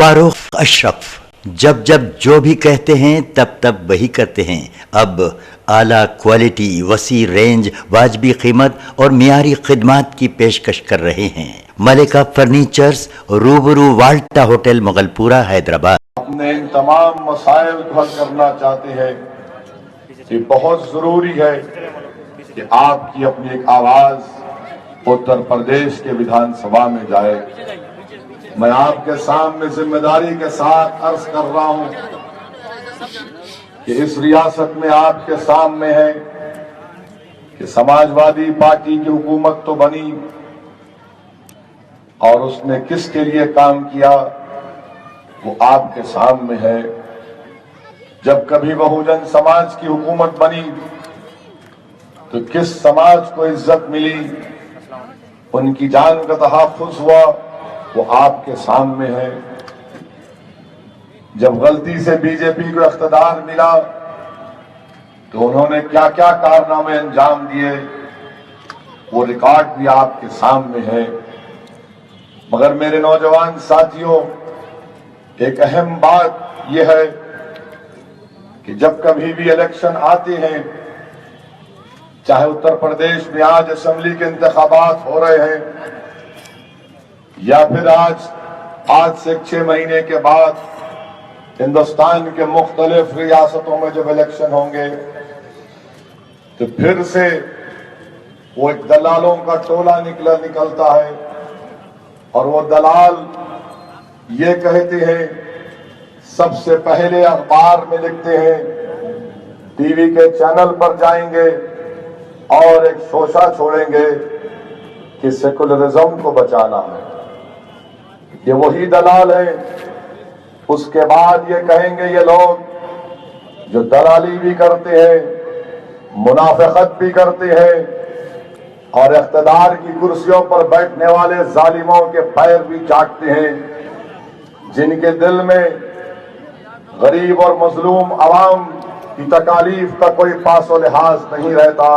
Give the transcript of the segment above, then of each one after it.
فاروق اشرف جب جب جو بھی کہتے ہیں تب تب وہی کرتے ہیں. اب اعلیٰ کوالٹی، وسیع رینج، واجبی قیمت اور معیاری خدمات کی پیشکش کر رہے ہیں. ملکہ فرنیچرز، روبرو والٹا ہوٹل، مغل پورہ، حیدرآباد. اپنے ان تمام مسائل کو حل کرنا چاہتے ہیں. یہ بہت ضروری ہے کہ آپ کی اپنی ایک آواز اتر پردیش کے ویدھان سبھا میں جائے. میں آپ کے سامنے ذمہ داری کے ساتھ عرض کر رہا ہوں کہ اس ریاست میں آپ کے سامنے ہے کہ سماج وادی پارٹی کی حکومت تو بنی اور اس نے کس کے لیے کام کیا وہ آپ کے سامنے ہے. جب کبھی بہوجن سماج کی حکومت بنی تو کس سماج کو عزت ملی، ان کی جان کا تحفظ ہوا، وہ آپ کے سامنے ہے. جب غلطی سے بی جے پی کو اقتدار ملا تو انہوں نے کیا کیا کارنامے انجام دیے، وہ ریکارڈ بھی آپ کے سامنے ہے. مگر میرے نوجوان ساتھیوں، ایک اہم بات یہ ہے کہ جب کبھی بھی الیکشن آتے ہیں، چاہے اتر پردیش میں آج اسمبلی کے انتخابات ہو رہے ہیں یا پھر آج سے 6 مہینے کے بعد ہندوستان کے مختلف ریاستوں میں جب الیکشن ہوں گے تو پھر سے وہ ایک دلالوں کا ٹولہ نکلتا ہے اور وہ دلال یہ کہتے ہیں، سب سے پہلے اخبار میں لکھتے ہیں، ٹی وی کے چینل پر جائیں گے اور ایک شوشہ چھوڑیں گے کہ سیکولرزم کو بچانا ہے. یہ وہی دلال ہیں. اس کے بعد یہ کہیں گے یہ لوگ جو دلالی بھی کرتے ہیں، منافقت بھی کرتے ہیں اور اقتدار کی کرسیوں پر بیٹھنے والے ظالموں کے پیر بھی چاٹتے ہیں، جن کے دل میں غریب اور مظلوم عوام کی تکالیف کا کوئی پاس و لحاظ نہیں رہتا.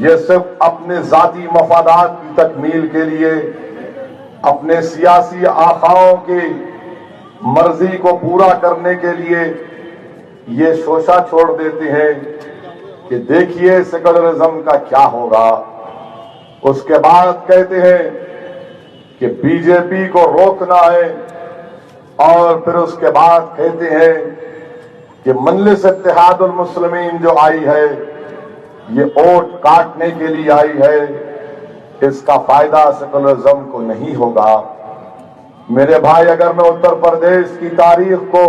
یہ صرف اپنے ذاتی مفادات کی تکمیل کے لیے، اپنے سیاسی آقاؤں کی مرضی کو پورا کرنے کے لیے یہ شوشہ چھوڑ دیتے ہیں کہ دیکھیے سیکولرزم کا کیا ہوگا. اس کے بعد کہتے ہیں کہ بی جے پی کو روکنا ہے اور پھر اس کے بعد کہتے ہیں کہ مجلس اتحاد المسلمین جو آئی ہے یہ ووٹ کاٹنے کے لیے آئی ہے، اس کا فائدہ سیکولرزم کو نہیں ہوگا. میرے بھائی، اگر میں اتر پردیش کی تاریخ کو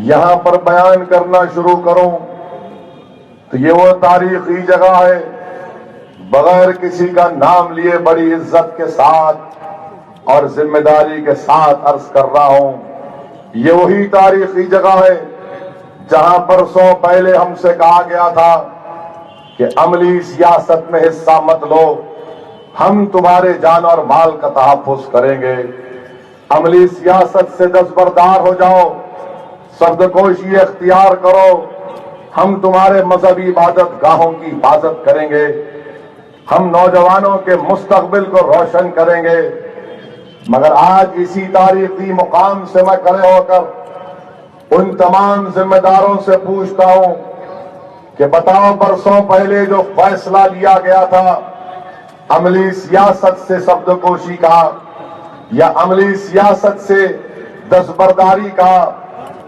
یہاں پر بیان کرنا شروع کروں تو یہ وہ تاریخی جگہ ہے، بغیر کسی کا نام لیے بڑی عزت کے ساتھ اور ذمہ داری کے ساتھ عرض کر رہا ہوں، یہ وہی تاریخی جگہ ہے جہاں برسوں پہلے ہم سے کہا گیا تھا کہ عملی سیاست میں حصہ مت لو، ہم تمہارے جان اور مال کا تحفظ کریں گے. عملی سیاست سے دستبردار ہو جاؤ، سردکوشی اختیار کرو، ہم تمہارے مذہبی عبادت گاہوں کی حفاظت کریں گے، ہم نوجوانوں کے مستقبل کو روشن کریں گے. مگر آج اسی تاریخی مقام سے میں کھڑے ہو کر ان تمام ذمہ داروں سے پوچھتا ہوں کہ بتاؤ، برسوں پہلے جو فیصلہ لیا گیا تھا عملی سیاست سے سبزکوشی کا یا عملی سیاست سے دستبرداری کا،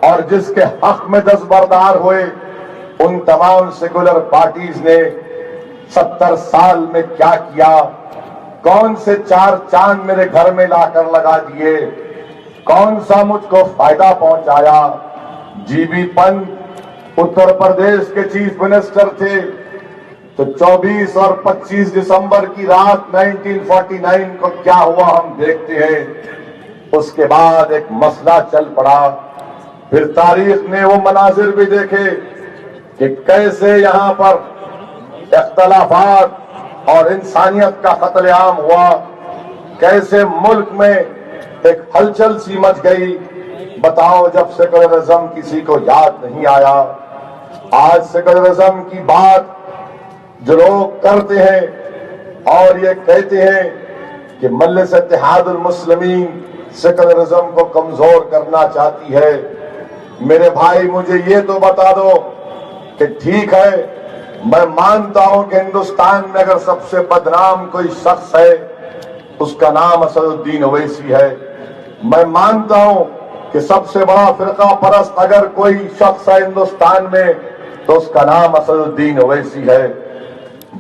اور جس کے حق میں دستبردار ہوئے، ان تمام سیکولر پارٹیز نے 70 سال میں کیا کیا؟ کون سے 4 چاند میرے گھر میں لا کر لگا دیے؟ کون سا مجھ کو فائدہ پہنچایا؟ جی بی پنت اتر پردیش کے چیف منسٹر تھے تو 24 اور 25 دسمبر کی رات 1949 کو کیا ہوا ہم دیکھتے ہیں. اس کے بعد ایک مسئلہ چل پڑا، پھر تاریخ نے وہ مناظر بھی دیکھے کہ کیسے یہاں پر اختلافات اور انسانیت کا قتل عام ہوا، کیسے ملک میں ایک ہلچل سی مچ گئی. بتاؤ، جب سیکولرزم کسی کو یاد نہیں آیا. آج سیکولرزم کی بات جو لوگ کرتے ہیں اور یہ کہتے ہیں کہ مجلس اتحاد المسلمین سیکولرزم کو کمزور کرنا چاہتی ہے. میرے بھائی مجھے یہ تو بتا دو کہ ٹھیک ہے، میں مانتا ہوں کہ ہندوستان میں اگر سب سے بدنام کوئی شخص ہے اس کا نام اسد الدین اویسی ہے. میں مانتا ہوں کہ سب سے بڑا فرقہ پرست اگر کوئی شخص ہے ہندوستان میں تو اس کا نام اسد الدین اویسی ہے.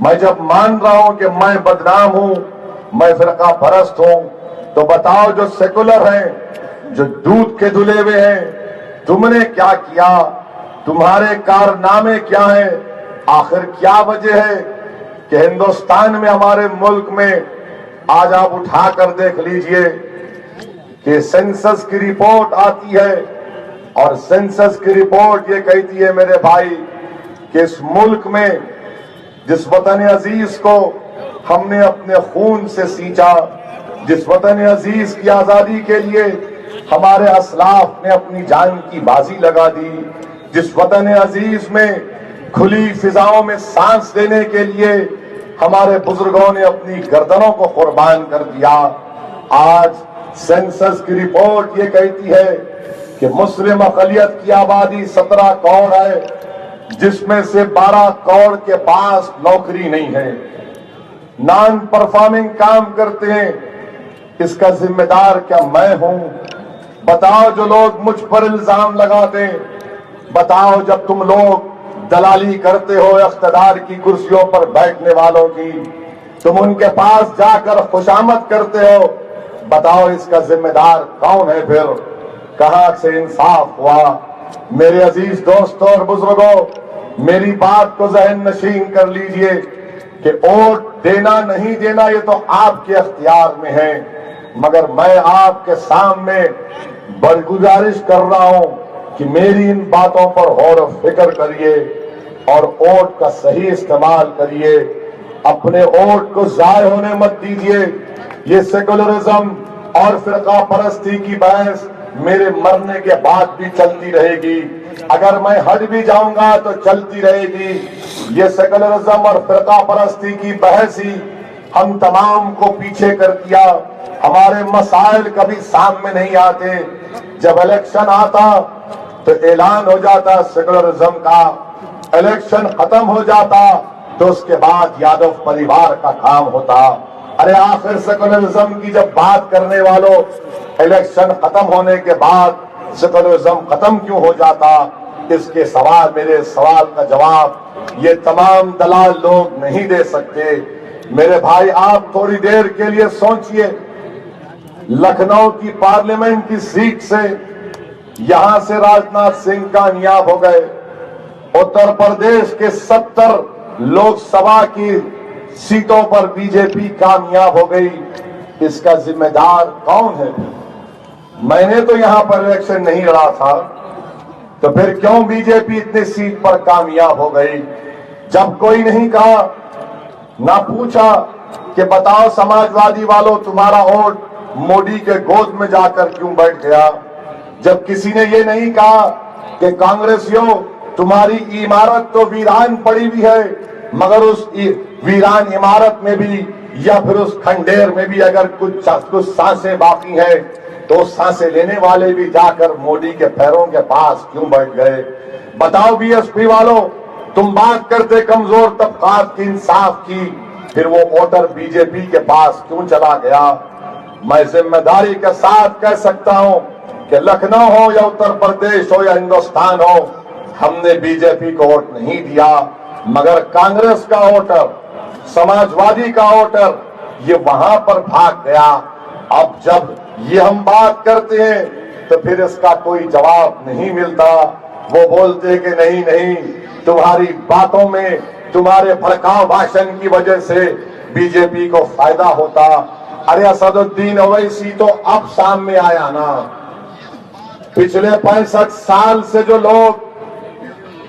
میں جب مان رہا ہوں کہ میں بدنام ہوں، میں فرقہ پرست ہوں، تو بتاؤ جو سیکولر ہیں، جو دودھ کے دھلے ہوئے ہیں، تم نے کیا کیا؟ تمہارے کارنامے کیا ہیں؟ آخر کیا وجہ ہے کہ ہندوستان میں، ہمارے ملک میں آج آپ اٹھا کر دیکھ لیجئے کہ سینسس کی رپورٹ آتی ہے اور سینسس کی رپورٹ یہ کہتی ہے میرے بھائی کہ اس ملک میں جس وطن عزیز کو ہم نے اپنے خون سے سینچا، جس وطن عزیز کی آزادی کے لیے ہمارے اسلاف نے اپنی جان کی بازی لگا دی، جس وطن عزیز میں کھلی فضاؤں میں سانس لینے کے لیے ہمارے بزرگوں نے اپنی گردنوں کو قربان کر دیا، آج سینسس کی رپورٹ یہ کہتی ہے کہ مسلم اقلیت کی آبادی 17 کروڑ ہے، جس میں سے 12 کروڑ کے پاس نوکری نہیں ہے، نان پرفارمنگ کام کرتے ہیں. اس کا ذمہ دار کیا میں ہوں؟ بتاؤ جو لوگ مجھ پر الزام لگاتے ہیں، بتاؤ جب تم لوگ دلالی کرتے ہو اقتدار کی کرسیوں پر بیٹھنے والوں کی، تم ان کے پاس جا کر خوشامد کرتے ہو، بتاؤ اس کا ذمہ دار کون ہے؟ پھر کہاں سے انصاف ہوا؟ میرے عزیز دوستوں اور بزرگوں، میری بات کو ذہن نشین کر لیجئے کہ ووٹ دینا نہیں دینا یہ تو آپ کے اختیار میں ہے، مگر میں آپ کے سامنے بڑی گزارش کر رہا ہوں کہ میری ان باتوں پر غور و فکر کریے اور ووٹ کا صحیح استعمال کریے، اپنے ووٹ کو ضائع ہونے مت دیجیے. یہ سیکولرزم اور فرقہ پرستی کی بحث میرے مرنے کے بعد بھی چلتی رہے گی، اگر میں ہٹ بھی جاؤں گا تو چلتی رہے گی. یہ سیکولرزم اور فرقہ پرستی کی بحث ہی ہم تمام کو پیچھے کر دیا. ہمارے مسائل کبھی سامنے نہیں آتے، جب الیکشن آتا تو اعلان ہو جاتا سیکولرزم کا، الیکشن ختم ہو جاتا تو اس کے بعد یادو پریوار کا کام ہوتا. ارے آخر سیکولرزم کی جب بات کرنے والوں الیکشن ختم ہونے کے بعد سیکولرزم ختم کیوں ہو جاتا؟ اس کے سوال، میرے سوال کا جواب یہ تمام دلال لوگ نہیں دے سکتے. میرے بھائی آپ تھوڑی دیر کے لیے سوچئے، لکھنؤ کی پارلیمنٹ کی سیٹ سے یہاں سے راجناتھ سنگھ کامیاب ہو گئے، اتر پردیش کے 70 لوک سبھا کی سیٹوں پر بی جے پی کامیاب ہو گئی. اس کا ذمہ دار کون ہے؟ میں نے تو یہاں پر الیکشن نہیں لڑا تھا، تو پھر کیوں بی جے پی اتنی سیٹ پر کامیاب ہو گئی؟ جب کوئی نہیں کہا، نہ پوچھا کہ بتاؤ سماجوادی والوں تمہارا ووٹ مودی کے گود میں جا کر کیوں بیٹھ گیا؟ جب کسی نے یہ نہیں کہا کہ کانگریسیوں تمہاری عمارت تو ویران پڑی ہوئی ہے، مگر اس ویران عمارت میں بھی یا پھر اس کھنڈیر میں بھی اگر کچھ سانسیں باقی ہیں تو سانسیں لینے والے بھی جا کر مودی کے پیروں کے پاس کیوں بیٹھ گئے؟ بتاؤ بی ایس پی والوں، تم بات کرتے کمزور طبقات کی انصاف کی، پھر وہ ووٹر بی جے پی کے پاس کیوں چلا گیا؟ میں ذمہ داری کے ساتھ کہہ سکتا ہوں کہ لکھنؤ ہو یا اتر پردیش ہو یا ہندوستان ہو، ہم نے بی جے پی کو ووٹ نہیں دیا، مگر کانگریس کا ووٹر، سماجوادی کا ووٹر یہ وہاں پر بھاگ گیا. اب جب یہ ہم بات کرتے ہیں تو پھر اس کا کوئی جواب نہیں ملتا. وہ بولتے کہ نہیں تمہاری باتوں میں، تمہارے بھڑکاؤ بھاشن کی وجہ سے بی جے پی کو فائدہ ہوتا. ارے اسد الدین اویسی تو اب سامنے آیا نا. پچھلے 65 سال سے جو لوگ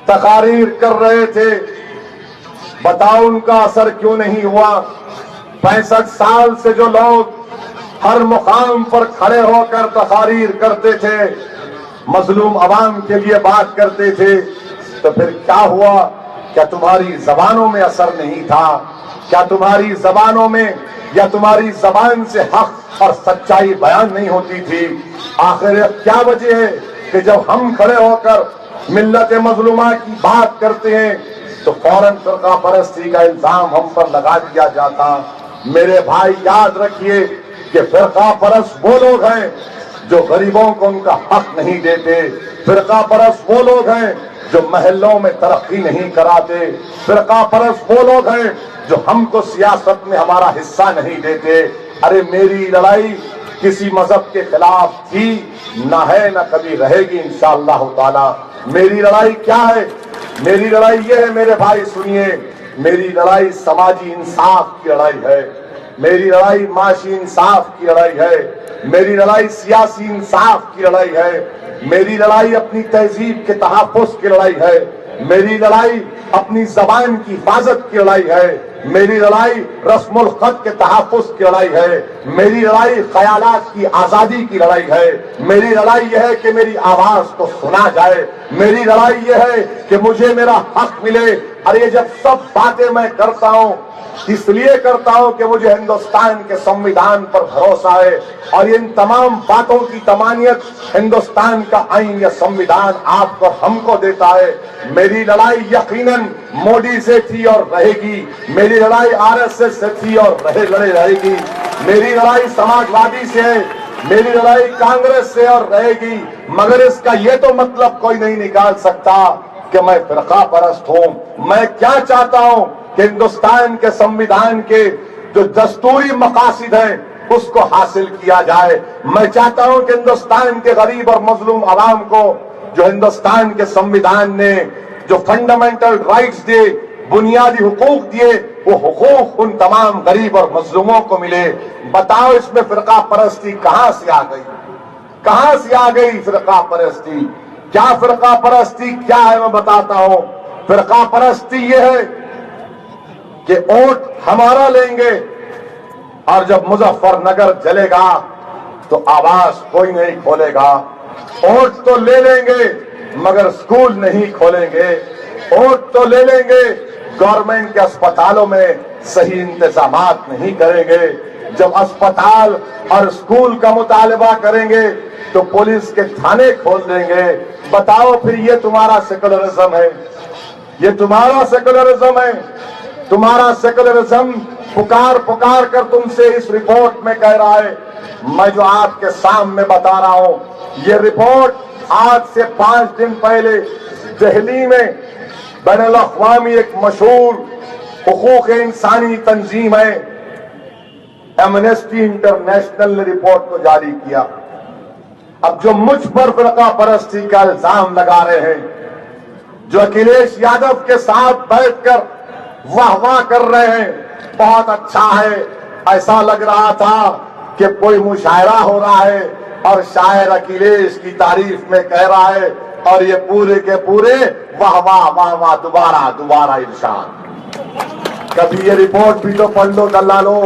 تقاریر کر رہے تھے، بتاؤ ان کا اثر کیوں نہیں ہوا؟ 65 سال سے جو لوگ ہر مقام پر کھڑے ہو کر تقاریر کرتے تھے، مظلوم عوام کے لیے بات کرتے تھے، تو پھر کیا ہوا کیا تمہاری زبانوں میں اثر نہیں تھا؟ کیا تمہاری زبانوں میں یا تمہاری زبان سے حق اور سچائی بیان نہیں ہوتی تھی؟ آخر کیا وجہ ہے کہ جب ہم کھڑے ہو کر ملت مظلومہ کی بات کرتے ہیں تو فوراً فرقہ پرستی کا الزام ہم پر لگا دیا جاتا؟ میرے بھائی یاد رکھیے کہ فرقہ پرست وہ لوگ ہیں جو غریبوں کو ان کا حق نہیں دیتے، فرقہ پرست وہ لوگ ہیں جو محلوں میں ترقی نہیں کراتے، فرقہ پرست وہ لوگ ہیں جو ہم کو سیاست میں ہمارا حصہ نہیں دیتے۔ ارے میری لڑائی کسی مذہب کے خلاف تھی نہ ہے نہ کبھی رہے گی انشاءاللہ تعالی۔ میری لڑائی کیا ہے؟ میری لڑائی یہ ہے میرے بھائی سنیے، میری لڑائی سماجی انصاف کی لڑائی ہے، میری لڑائی معاشی انصاف کی لڑائی ہے، میری لڑائی سیاسی انصاف کی لڑائی ہے، میری لڑائی اپنی تہذیب کے تحفظ کی لڑائی ہے، میری لڑائی اپنی زبان کی حفاظت کی لڑائی ہے، میری لڑائی رسم الخط کے تحفظ کی لڑائی ہے، میری لڑائی خیالات کی آزادی کی لڑائی ہے، میری لڑائی یہ ہے کہ میری آواز کو سنا جائے، میری لڑائی یہ ہے کہ مجھے میرا حق ملے۔ اور یہ جب سب باتیں میں کرتا ہوں اس لیے کرتا ہوں کہ مجھے ہندوستان کے سنویدھان پر بھروسہ ہے، اور ان تمام باتوں کی تمانیت ہندوستان کا آئین یا سنویدھان آپ کو ہم کو دیتا ہے۔ میری لڑائی یقیناً مودی سے تھی اور رہے گی، میری لڑائی RSS سے تھی اور رہے گی، میری لڑائی سماجوادی سے ہے، میری لڑائی کانگریس سے اور رہے گی، مگر اس کا یہ تو مطلب کوئی نہیں نکال سکتا کہ میں فرقہ پرست ہوں۔ میں کیا چاہتا ہوں کہ ہندوستان کے سنویدھان کے جو دستوری مقاصد ہیں اس کو حاصل کیا جائے۔ میں چاہتا ہوں کہ ہندوستان کے غریب اور مظلوم عوام کو جو ہندوستان کے سنویدھان نے جو فنڈامنٹل رائٹس دیے، بنیادی حقوق دیے، وہ حقوق ان تمام غریب اور مظلوموں کو ملے۔ بتاؤ اس میں فرقہ پرستی کہاں سے آ گئی؟ کہاں سے آ گئی فرقہ پرستی؟ کیا فرقہ پرستی کیا ہے میں بتاتا ہوں۔ فرقہ پرستی یہ ہے کہ ووٹ ہمارا لیں گے اور جب مظفر نگر جلے گا تو آواز کوئی نہیں کھولے گا، ووٹ تو لے لیں گے مگر سکول نہیں کھولیں گے، ووٹ تو لے لیں گے گورنمنٹ کے اسپتالوں میں صحیح انتظامات نہیں کریں گے، جب اسپتال اور سکول کا مطالبہ کریں گے تو پولیس کے تھانے کھول دیں گے۔ بتاؤ پھر یہ تمہارا سیکولرزم ہے؟ یہ تمہارا سیکولرزم ہے؟ تمہارا سیکولرزم پکار کر تم سے اس رپورٹ میں کہہ رہا ہے۔ میں جو آپ کے سامنے بتا رہا ہوں یہ رپورٹ آج سے 5 دن پہلے دہلی میں بین الاقوامی ایک مشہور حقوق انسانی تنظیم ہے ایمنسٹی انٹرنیشنل نے رپورٹ کو جاری کیا۔ اب جو مجھ پر فرقہ پرستی کا الزام لگا رہے ہیں، جو اکھلیش یادو کے ساتھ بیٹھ کر واہ واہ کر رہے ہیں، بہت اچھا ہے، ایسا لگ رہا تھا کہ کوئی مشاعرہ ہو رہا ہے اور شاعر اکھلیش کی تعریف میں کہہ رہا ہے، اور یہ پورے کے پورے واہ واہ واہ واہ دوبارہ ارشاد۔ کبھی یہ رپورٹ بھی تو پڑھ لو دلالو،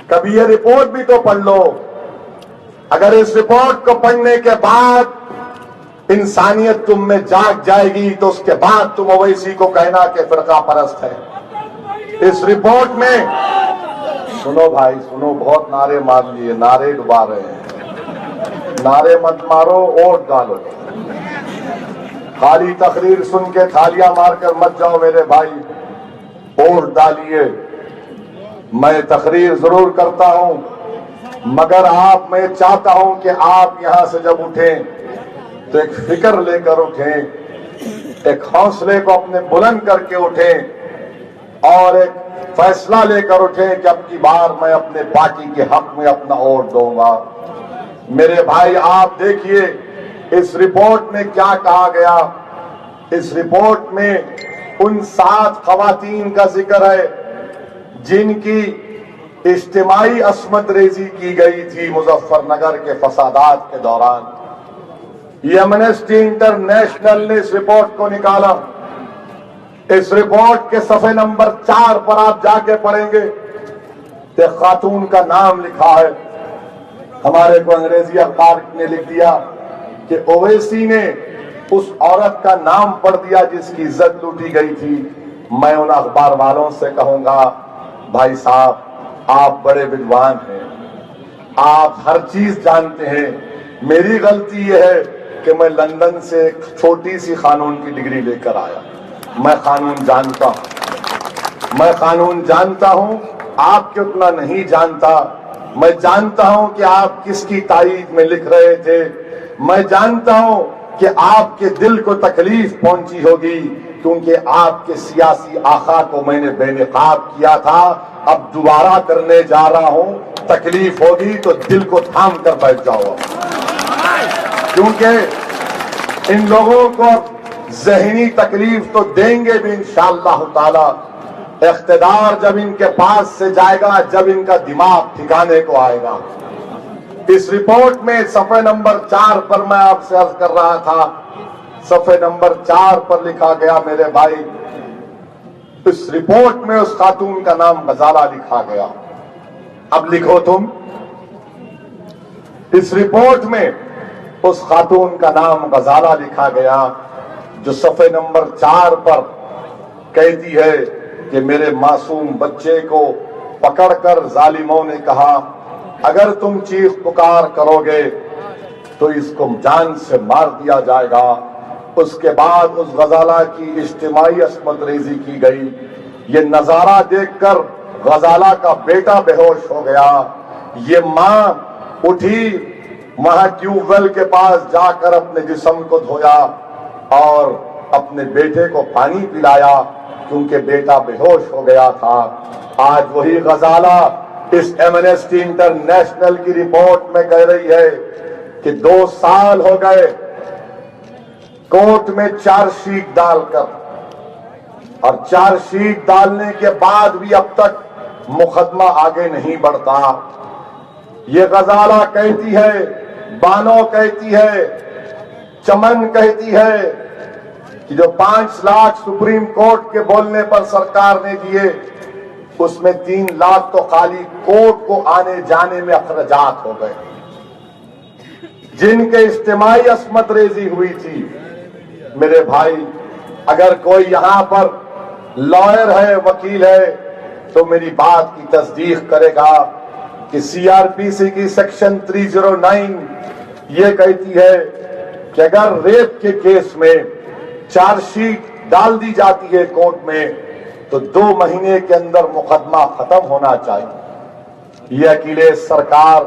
کبھی یہ رپورٹ بھی تو پڑھ لو۔ اگر اس رپورٹ کو پڑھنے کے بعد انسانیت تم میں جاگ جائے گی تو اس کے بعد تم اویسی کو کہنا کہ فرقہ پرست ہے۔ اس رپورٹ میں سنو بھائی سنو، بہت نعرے مار لیے، نعرے ڈبا رہے ہیں، نعرے مت مارو، ووٹ ڈالو۔ خالی تقریر سن کے تھالیاں مار کر مت جاؤ میرے بھائی، ووٹ ڈالیے۔ میں تقریر ضرور کرتا ہوں مگر میں چاہتا ہوں کہ آپ یہاں سے جب اٹھیں تو ایک فکر لے کر اٹھیں، ایک حوصلے کو اپنے بلند کر کے اٹھیں اور ایک فیصلہ لے کر اٹھیں کہ اب کی بار میں اپنے پارٹی کے حق میں اپنا ووٹ دوں گا۔ میرے بھائی آپ دیکھیے اس رپورٹ میں کیا کہا گیا۔ اس رپورٹ میں ان 7 خواتین کا ذکر ہے جن کی اجتماعی عصمت ریزی کی گئی تھی مظفر نگر کے فسادات کے دوران۔ یہ ایمنسٹی انٹرنیشنل نے اس رپورٹ کو نکالا۔ اس رپورٹ کے صفحے نمبر 4 پر آپ جا کے پڑھیں گے کہ خاتون کا نام لکھا ہے، ہمارے کو انگریزی اخبار نے لکھ دیا کہ اویسی نے اس عورت کا نام پڑھ دیا جس کی عزت لوٹی گئی تھی، میں ان اخبار والوں سے کہوں گا بھائی صاحب آپ بڑے ودوان ہیں، آپ ہر چیز جانتے ہیں، میری غلطی یہ ہے کہ میں لندن سے ایک چھوٹی سی قانون کی ڈگری لے کر آیا، میں قانون جانتا ہوں، آپ کے اتنا نہیں جانتا، میں جانتا ہوں کہ آپ کس کی تائید میں لکھ رہے تھے، میں جانتا ہوں کہ آپ کے دل کو تکلیف پہنچی ہوگی کیونکہ آپ کے سیاسی آقا کو میں نے بے نقاب کیا تھا، اب دوبارہ کرنے جا رہا ہوں، تکلیف ہوگی تو دل کو تھام کر بیٹھ جاؤ، کیونکہ ان لوگوں کو ذہنی تکلیف تو دیں گے بھی انشاءاللہ تعالی، اقتدار جب ان کے پاس سے جائے گا، جب ان کا دماغ ٹھکانے کو آئے گا۔ اس رپورٹ میں صفحے نمبر 4 پر میں آپ سے عرض کر رہا تھا، صفحے نمبر 4 پر لکھا گیا میرے بھائی، اس رپورٹ میں اس خاتون کا نام غزالہ لکھا گیا۔ اب لکھو تم، اس رپورٹ میں اس خاتون کا نام غزالہ لکھا گیا جو صفحے نمبر 4 پر کہتی ہے کہ میرے معصوم بچے کو پکڑ کر ظالموں نے کہا اگر تم چیخ پکار کرو گے تو اس کو جان سے مار دیا جائے گا۔ اس کے بعد اس غزالہ کی اجتماعی عصمت ریزی کی گئی۔ یہ نظارہ دیکھ کر غزالہ کا بیٹا بے ہوش ہو گیا۔ یہ ماں اٹھی، وہاں ٹیوب ویل کے پاس جا کر اپنے جسم کو دھویا اور اپنے بیٹے کو پانی پلایا کیونکہ بیٹا بے ہوش ہو گیا تھا۔ آج وہی غزالہ اس ایمنسٹی انٹرنیشنل کی رپورٹ میں کہہ رہی ہے کہ 2 سال ہو گئے کورٹ میں چارج شیٹ ڈال کر، اور چارج شیٹ ڈالنے کے بعد بھی اب تک مقدمہ آگے نہیں بڑھتا۔ یہ غزالہ کہتی ہے، بانو کہتی ہے، چمن کہتی ہے کہ جو 5 لاکھ سپریم کورٹ کے بولنے پر سرکار نے دیے، اس میں 3 لاکھ تو خالی کورٹ کو آنے جانے میں اخراجات ہو گئے۔ جن کے اجتماعی عصمت ریزی ہوئی تھی، میرے بھائی اگر کوئی یہاں پر لائر ہے، وکیل ہے، تو میری بات کی تصدیق کرے گا کہ سی آر پی سی کی سیکشن 309 یہ کہتی ہے کہ اگر ریپ کے کیس میں چارج شیٹ ڈال دی جاتی ہے کورٹ میں تو 2 مہینے کے اندر مقدمہ ختم ہونا چاہیے۔ یہ اکیلیش سرکار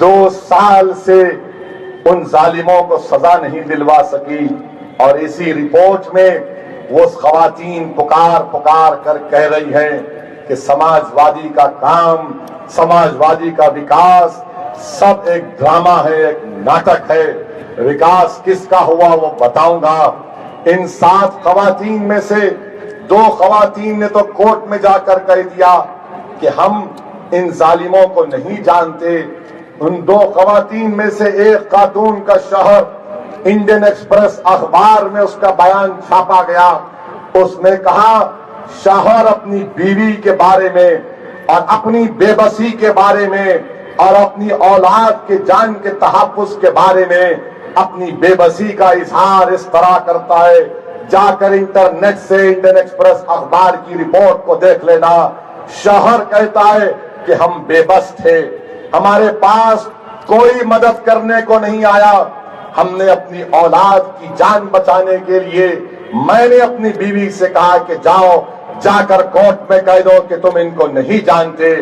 2 سال سے ان ظالموں کو سزا نہیں دلوا سکی، اور اسی رپورٹ میں وہ خواتین پکار کر کہہ رہی ہیں کہ سماجوادی کا کام، سماجوادی کا وکاس سب ایک ڈرامہ ہے، ایک ناٹک ہے۔ وکاس کس کا ہوا وہ بتاؤں گا۔ ان 7 خواتین میں سے 2 خواتین نے تو کورٹ میں جا کر کہہ دیا کہ ہم ان ظالموں کو نہیں جانتے۔ ان 2 خواتین میں سے ایک خاتون کا شوہر، انڈین ایکسپریس اخبار میں اس کا بیان چھاپا گیا، اس نے کہا شوہر اپنی بیوی کے بارے میں اور اپنی بے بسی کے بارے میں اور اپنی اولاد کے جان کے تحفظ کے بارے میں اپنی بے بسی کا اظہار اس طرح کرتا ہے۔ جا کر انٹرنیٹ سے انڈین ایکسپریس اخبار کی رپورٹ کو دیکھ لینا۔ شوہر کہتا ہے کہ ہم بے بس تھے، ہمارے پاس کوئی مدد کرنے کو نہیں آیا، ہم نے اپنی اولاد کی جان بچانے کے لیے میں نے اپنی بیوی سے کہا کہ جاؤ، جا کر کورٹ میں کہہ دو کہ تم ان کو نہیں جانتے۔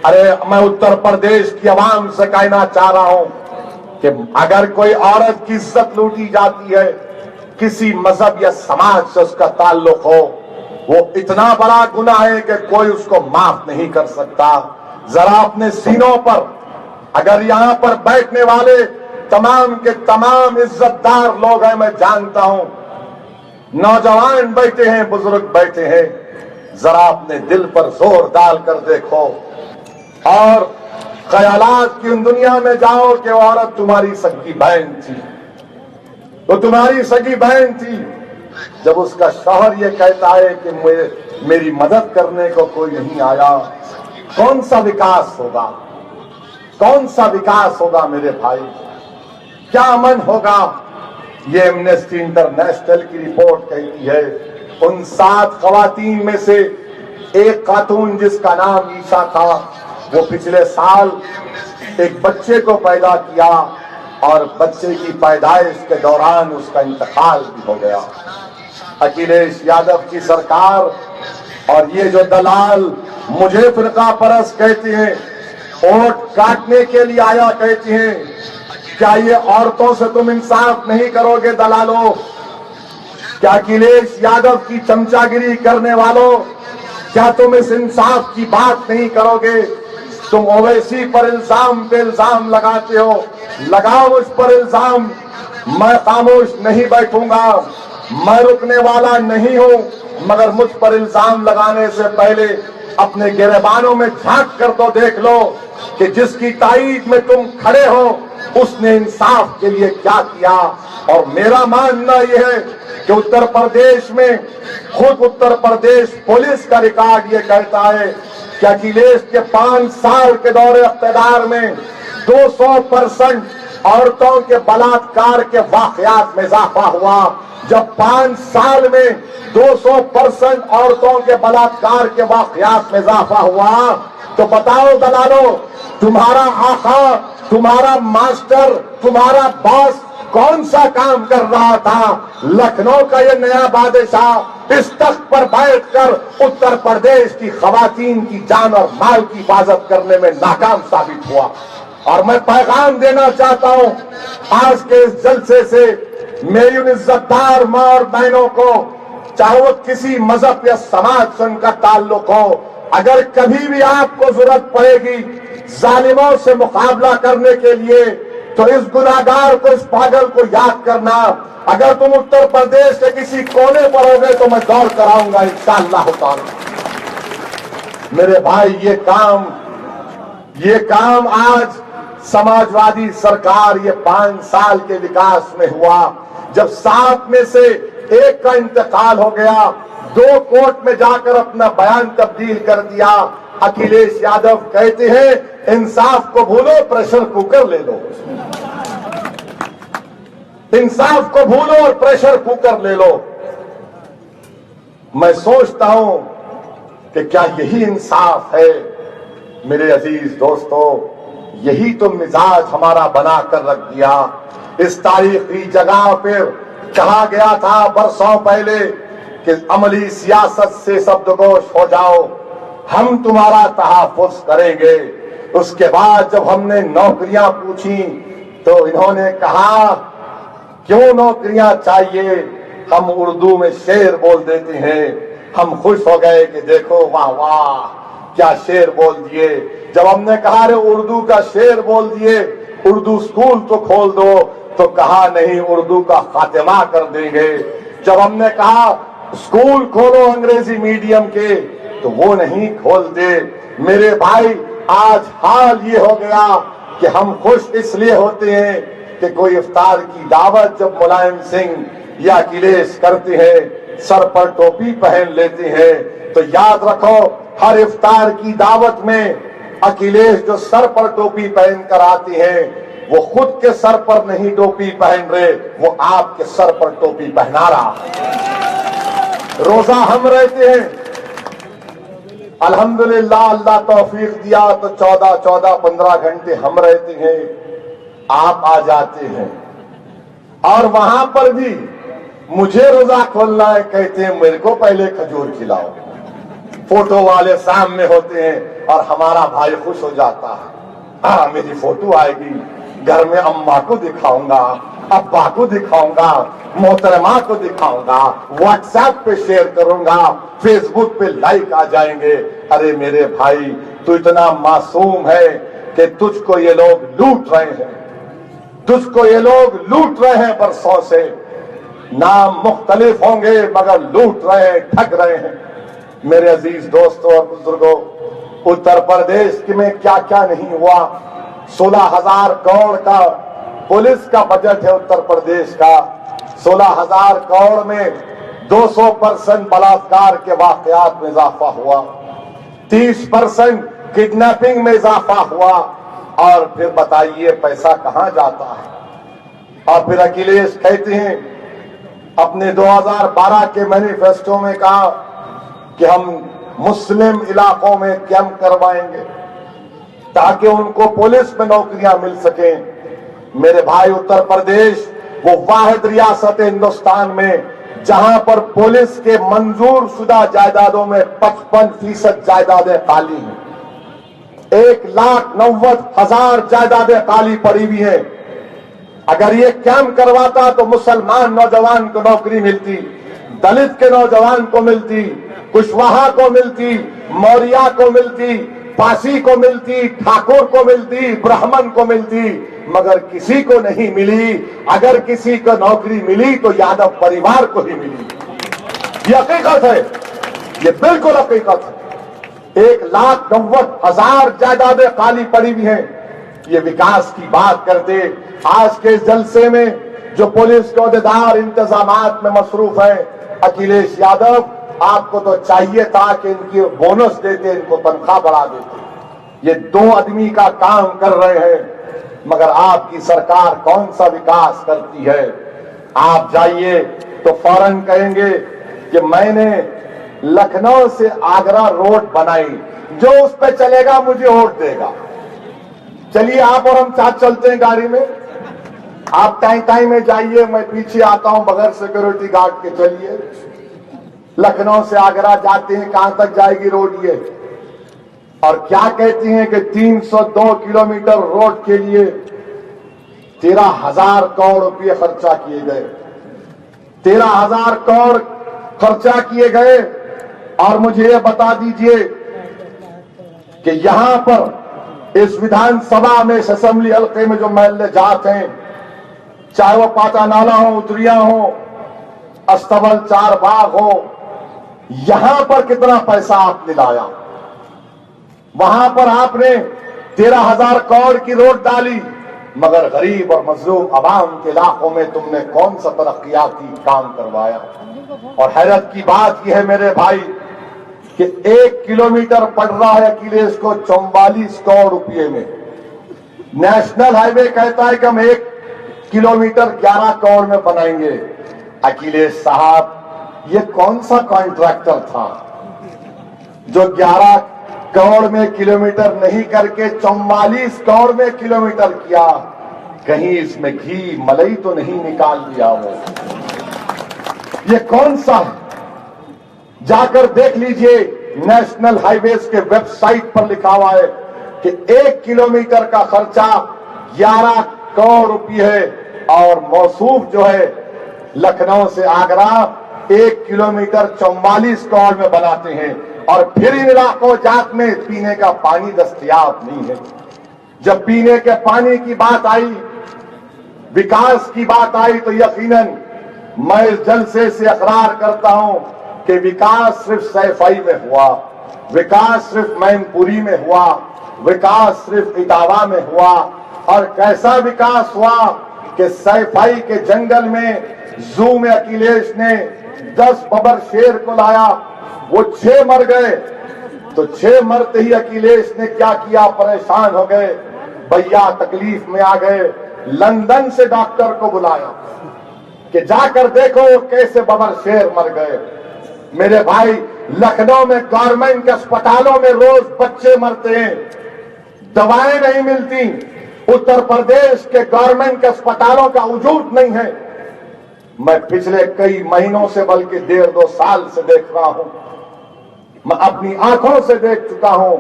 ارے میں اتر پردیش کی عوام سے کہنا چاہ رہا ہوں کہ اگر کوئی عورت کی عزت لوٹی جاتی ہے، کسی مذہب یا سماج سے اس کا تعلق ہو، وہ اتنا بڑا گناہ ہے کہ کوئی اس کو معاف نہیں کر سکتا۔ ذرا اپنے سینوں پر، اگر یہاں پر بیٹھنے والے تمام کے تمام عزت دار لوگ ہیں، میں جانتا ہوں نوجوان بیٹھے ہیں، بزرگ بیٹھے ہیں، ذرا اپنے دل پر زور ڈال کر دیکھو اور خیالات کی ان دنیا میں جاؤ کہ وہ عورت تمہاری سگی بہن تھی، وہ تمہاری سگی بہن تھی۔ جب اس کا شوہر یہ کہتا ہے کہ میری مدد کرنے کو کوئی نہیں آیا، کون سا وکاس ہوگا؟ کون سا وکاس ہوگا میرے بھائی؟ کیا امن ہوگا؟ یہ ایمنسٹی انٹرنیشنل کی رپورٹ کہتی ہے ان 7 خواتین میں سے ایک خاتون جس کا نام عیشا تھا وہ پچھلے سال ایک بچے کو پیدا کیا اور بچے کی پیدائش کے دوران اس کا انتقال بھی ہو گیا۔ اکھلیش یادو کی سرکار اور یہ جو دلال مجھے فرقہ پرست کہتے ہیں، ووٹ کاٹنے کے لیے آیا کہتے ہیں، کیا یہ عورتوں سے تم انصاف نہیں کرو گے دلالوں؟ کیا اکھلیش یادو کی چمچا گیری کرنے والوں، کیا تم اس انصاف کی بات نہیں کرو گے؟ تم اویسی پر الزام پہ الزام لگاتے ہو، لگاؤ اس پر الزام، میں خاموش نہیں بیٹھوں گا، میں رکنے والا نہیں ہوں، مگر مجھ پر الزام لگانے سے پہلے اپنے گریبانوں میں جھانک کر تو دیکھ لو کہ جس کی تائید میں تم کھڑے ہو اس نے انصاف کے لیے کیا کیا۔ اور میرا ماننا یہ ہے کہ اتر پردیش میں خود اتر پردیش پولیس کا ریکارڈ یہ کہتا ہے کہ اکھلیش کے 5 سال کے دور اقتدار میں 200% عورتوں کے بلاತ್ಕಾರ کے واقعات میں اضافہ ہوا۔ جب 5 سال میں 200% عورتوں کے بلاತ್ಕಾರ کے واقعات میں اضافہ ہوا تو بتاؤ دلالو، تمہارا آقا، تمہارا ماسٹر، تمہارا باس کون سا کام کر رہا تھا؟ لکھنؤ کا یہ نیا بادشاہ اس تخت پر بیٹھ کر اتر پردیش کی خواتین کی جان اور مال کی حفاظت کرنے میں ناکام ثابت ہوا۔ اور میں پیغام دینا چاہتا ہوں آج کے اس جلسے سے میری ان عزت دار ماں اور بہنوں کو، چاہے وہ کسی مذہب یا سماج سے ان کا تعلق ہو، اگر کبھی بھی آپ کو ضرورت پڑے گی ظالموں سے مقابلہ کرنے کے لیے تو اس گناہگار کو، اس پاگل کو یاد کرنا۔ اگر تم اتر پردیش کے کسی کونے پر ہوگے تو میں دور کراؤں گا انشاءاللہ تعالی۔ میرے بھائی، یہ کام آج سماجوادی سرکار یہ 5 سال کے وکاس میں ہوا۔ جب 7 میں سے ایک کا انتقال ہو گیا، 2 کورٹ میں جا کر اپنا بیان تبدیل کر دیا۔ اکھلیش یادو کہتے ہیں انصاف کو بھولو، پریشر کوکر لے لو۔ انصاف کو بھولو اور پریشر کوکر لے لو۔ میں سوچتا ہوں کہ کیا یہی انصاف ہے؟ میرے عزیز دوستو، یہی تو مزاج ہمارا بنا کر رکھ دیا۔ اس تاریخی جگہ پر کہا گیا تھا برسوں پہلے کہ عملی سیاست سے سبدوش ہو جاؤ، ہم تمہارا تحفظ کریں گے۔ اس کے بعد جب ہم نے نوکریاں پوچھی تو انہوں نے کہا کیوں نوکریاں چاہیے؟ ہم اردو میں شعر بول دیتے ہیں۔ ہم خوش ہو گئے کہ دیکھو واہ واہ کیا شعر بول دیے۔ جب ہم نے کہا رے اردو کا شعر بول دیے، اردو سکول تو کھول دو، تو کہا نہیں، اردو کا خاتمہ کر دیں گے۔ جب ہم نے کہا سکول کھولو انگریزی میڈیم کے تو وہ نہیں کھولتے۔ میرے بھائی، آج حال یہ ہو گیا کہ ہم خوش اس لیے ہوتے ہیں کہ کوئی افطار کی دعوت جب ملائم سنگھ یا اکھلیش کرتے ہیں، سر پر ٹوپی پہن لیتے ہیں، تو یاد رکھو ہر افطار کی دعوت میں اکھلیش جو سر پر ٹوپی پہن کر آتے ہیں وہ خود کے سر پر نہیں ٹوپی پہن رہے، وہ آپ کے سر پر ٹوپی پہنا رہا ہے۔ روزہ ہم رہتے ہیں، الحمدللہ اللہ توفیق دیا تو 14-15 گھنٹے ہم رہتے ہیں، آپ آ جاتے ہیں اور وہاں پر بھی مجھے روزہ کھولنا ہے، کہتے ہیں میرے کو پہلے کھجور کھلاؤ۔ فوٹو والے سامنے ہوتے ہیں اور ہمارا بھائی خوش ہو جاتا ہے، میری فوٹو آئے گی، گھر میں اماں کو دکھاؤں گا، ابا کو دکھاؤں گا، محترمہ کو دکھاؤں گا، واٹس ایپ پہ شیئر کروں گا، فیس بک پہ لائک آ جائیں گے۔ ارے میرے بھائی، تو اتنا معصوم ہے کہ تجھ کو یہ لوگ لوٹ رہے ہیں، تجھ کو یہ لوگ لوٹ رہے ہیں برسوں سے۔ نام مختلف ہوں گے مگر لوٹ رہے ہیں، ٹھگ رہے ہیں۔ میرے عزیز دوستوں اور بزرگوں، اتر پردیش میں کیا کیا نہیں ہوا۔ 16,000 کروڑ کا پولیس کا بجٹ ہے اتر پردیش کا۔ 16,000 کروڑ میں 200% بلاತ್ಕಾರ کے واقعات میں اضافہ ہوا، 30% کڈنیپنگ میں اضافہ ہوا۔ اور پھر بتائیے پیسہ کہاں جاتا ہے؟ اور پھر اکھلیش کہتے ہیں اپنے 2012 کے مینیفیسٹو میں کہا کہ ہم مسلم علاقوں میں کیمپ کروائیں گے تاکہ ان کو پولیس میں نوکریاں مل سکیں۔ میرے بھائی، اتر پردیش وہ واحد ریاست ہندوستان میں جہاں پر پولیس کے منظور شدہ جائیدادوں میں 55% جائیدادیں خالی ہیں، 1,90,000 جائیدادیں خالی پڑی ہوئی ہیں۔ اگر یہ کیمپ کرواتا تو مسلمان نوجوان کو نوکری ملتی، دلت کے نوجوان کو ملتی، کشواہا کو ملتی، موریہ کو ملتی، پاسی کو ملتی، ٹھاکر کو ملتی، برہمن کو ملتی، مگر کسی کو نہیں ملی۔ اگر کسی کو نوکری ملی تو یادو پریوار کو ہی ملی۔ یہ حقیقت ہے، یہ بالکل حقیقت ہے۔ 1,90,000 جائیدادیں خالی پڑی ہوئی ہیں۔ یہ وکاس کی بات کرتے آج کے اس جلسے میں جو پولیس کے عہدیدار انتظامات میں مصروف ہیں، اکھلیش یادو، آپ کو تو چاہیے تھا کہ ان کی بونس دیتے، ان کو تنخواہ بڑھا دیتے۔ یہ 2 آدمی کا کام کر رہے ہیں، مگر آپ کی سرکار کون سا وکاس کرتی ہے؟ آپ جائیے تو فوراً کہیں گے کہ میں نے لکھنؤ سے آگرہ روڈ بنائی، جو اس پہ چلے گا مجھے ووٹ دے گا۔ چلیے آپ اور ہم ساتھ چلتے ہیں گاڑی میں، آپ ٹائم میں جائیے، میں پیچھے آتا ہوں بغیر سیکورٹی گارڈ کے۔ چلیے لکھنؤ سے آگرہ جاتے ہیں، کہاں تک جائے گی روڈ یہ؟ اور کیا کہتی ہیں کہ 302 کلومیٹر روڈ کے لیے 13,000 کروڑ روپے خرچہ کیے گئے، 13,000 کروڑ خرچہ کیے گئے۔ اور مجھے یہ بتا دیجئے کہ یہاں پر اس ودھان سبھا میں، اس اسمبلی حلقے میں جو محلے جات ہیں، چاہے وہ پاٹا نالا ہو، اتریا ہو، استبل چار باغ ہو، یہاں پر کتنا پیسہ آپ نے لایا؟ وہاں پر آپ نے 13,000 کروڑ کی روڈ ڈالی، مگر غریب اور مظلوم عوام کے علاقوں میں تم نے کون سا ترقیاتی کام کروایا؟ اور حیرت کی بات یہ ہے میرے بھائی کہ 1 کلومیٹر پڑ رہا ہے اکھلیش کو 44 کروڑ روپے میں۔ نیشنل ہائی وے کہتا ہے کہ ہم 1 کلومیٹر 11 کروڑ میں بنائیں گے۔ اکھلیش صاحب، یہ کون سا کانٹریکٹر تھا جو 11 کروڑ میں کلومیٹر نہیں کر کے 44 کروڑ میں کلومیٹر کیا؟ کہیں اس میں گھی ملئی تو نہیں نکال دیا وہ؟ یہ کون سا ہے؟ جا کر دیکھ لیجئے، نیشنل ہائی ویز کے ویب سائٹ پر لکھا ہوا ہے کہ 1 کلومیٹر کا خرچہ 11 کروڑ روپے ہے، اور موصوف جو ہے لکھنؤ سے آگرہ 1 کلومیٹر 44 کروڑ میں بناتے ہیں، اور پھر ان علاقوں جات میں پینے کا پانی دستیاب نہیں ہے۔ جب پینے کے پانی کی بات آئی، وکاس کی بات آئی، تو یقیناً میں اس جلسے سے اقرار کرتا ہوں کہ وکاس صرف سیفائی میں ہوا، وکاس صرف مین پوری میں ہوا، وکاس صرف اٹاوا میں ہوا۔ اور کیسا وکاس ہوا کہ سیفائی کے جنگل میں زو میں اکھلیش نے 10 ببر شیر کو لایا، وہ 6 مر گئے، تو 6 مرتے ہی اکھلیش نے کیا کیا؟ پریشان ہو گئے، بھیا تکلیف میں آ گئے، لندن سے ڈاکٹر کو بلایا کہ جا کر دیکھو کیسے ببر شیر مر گئے۔ میرے بھائی، لکھنؤ میں گورنمنٹ کے اسپتالوں میں روز بچے مرتے ہیں، دوائیں نہیں ملتی۔ اتر پردیش کے گورنمنٹ کے اسپتالوں کا وجود نہیں ہے۔ میں پچھلے کئی مہینوں سے بلکہ 1.5-2 سال سے دیکھ رہا ہوں، میں اپنی آنکھوں سے دیکھ چکا ہوں،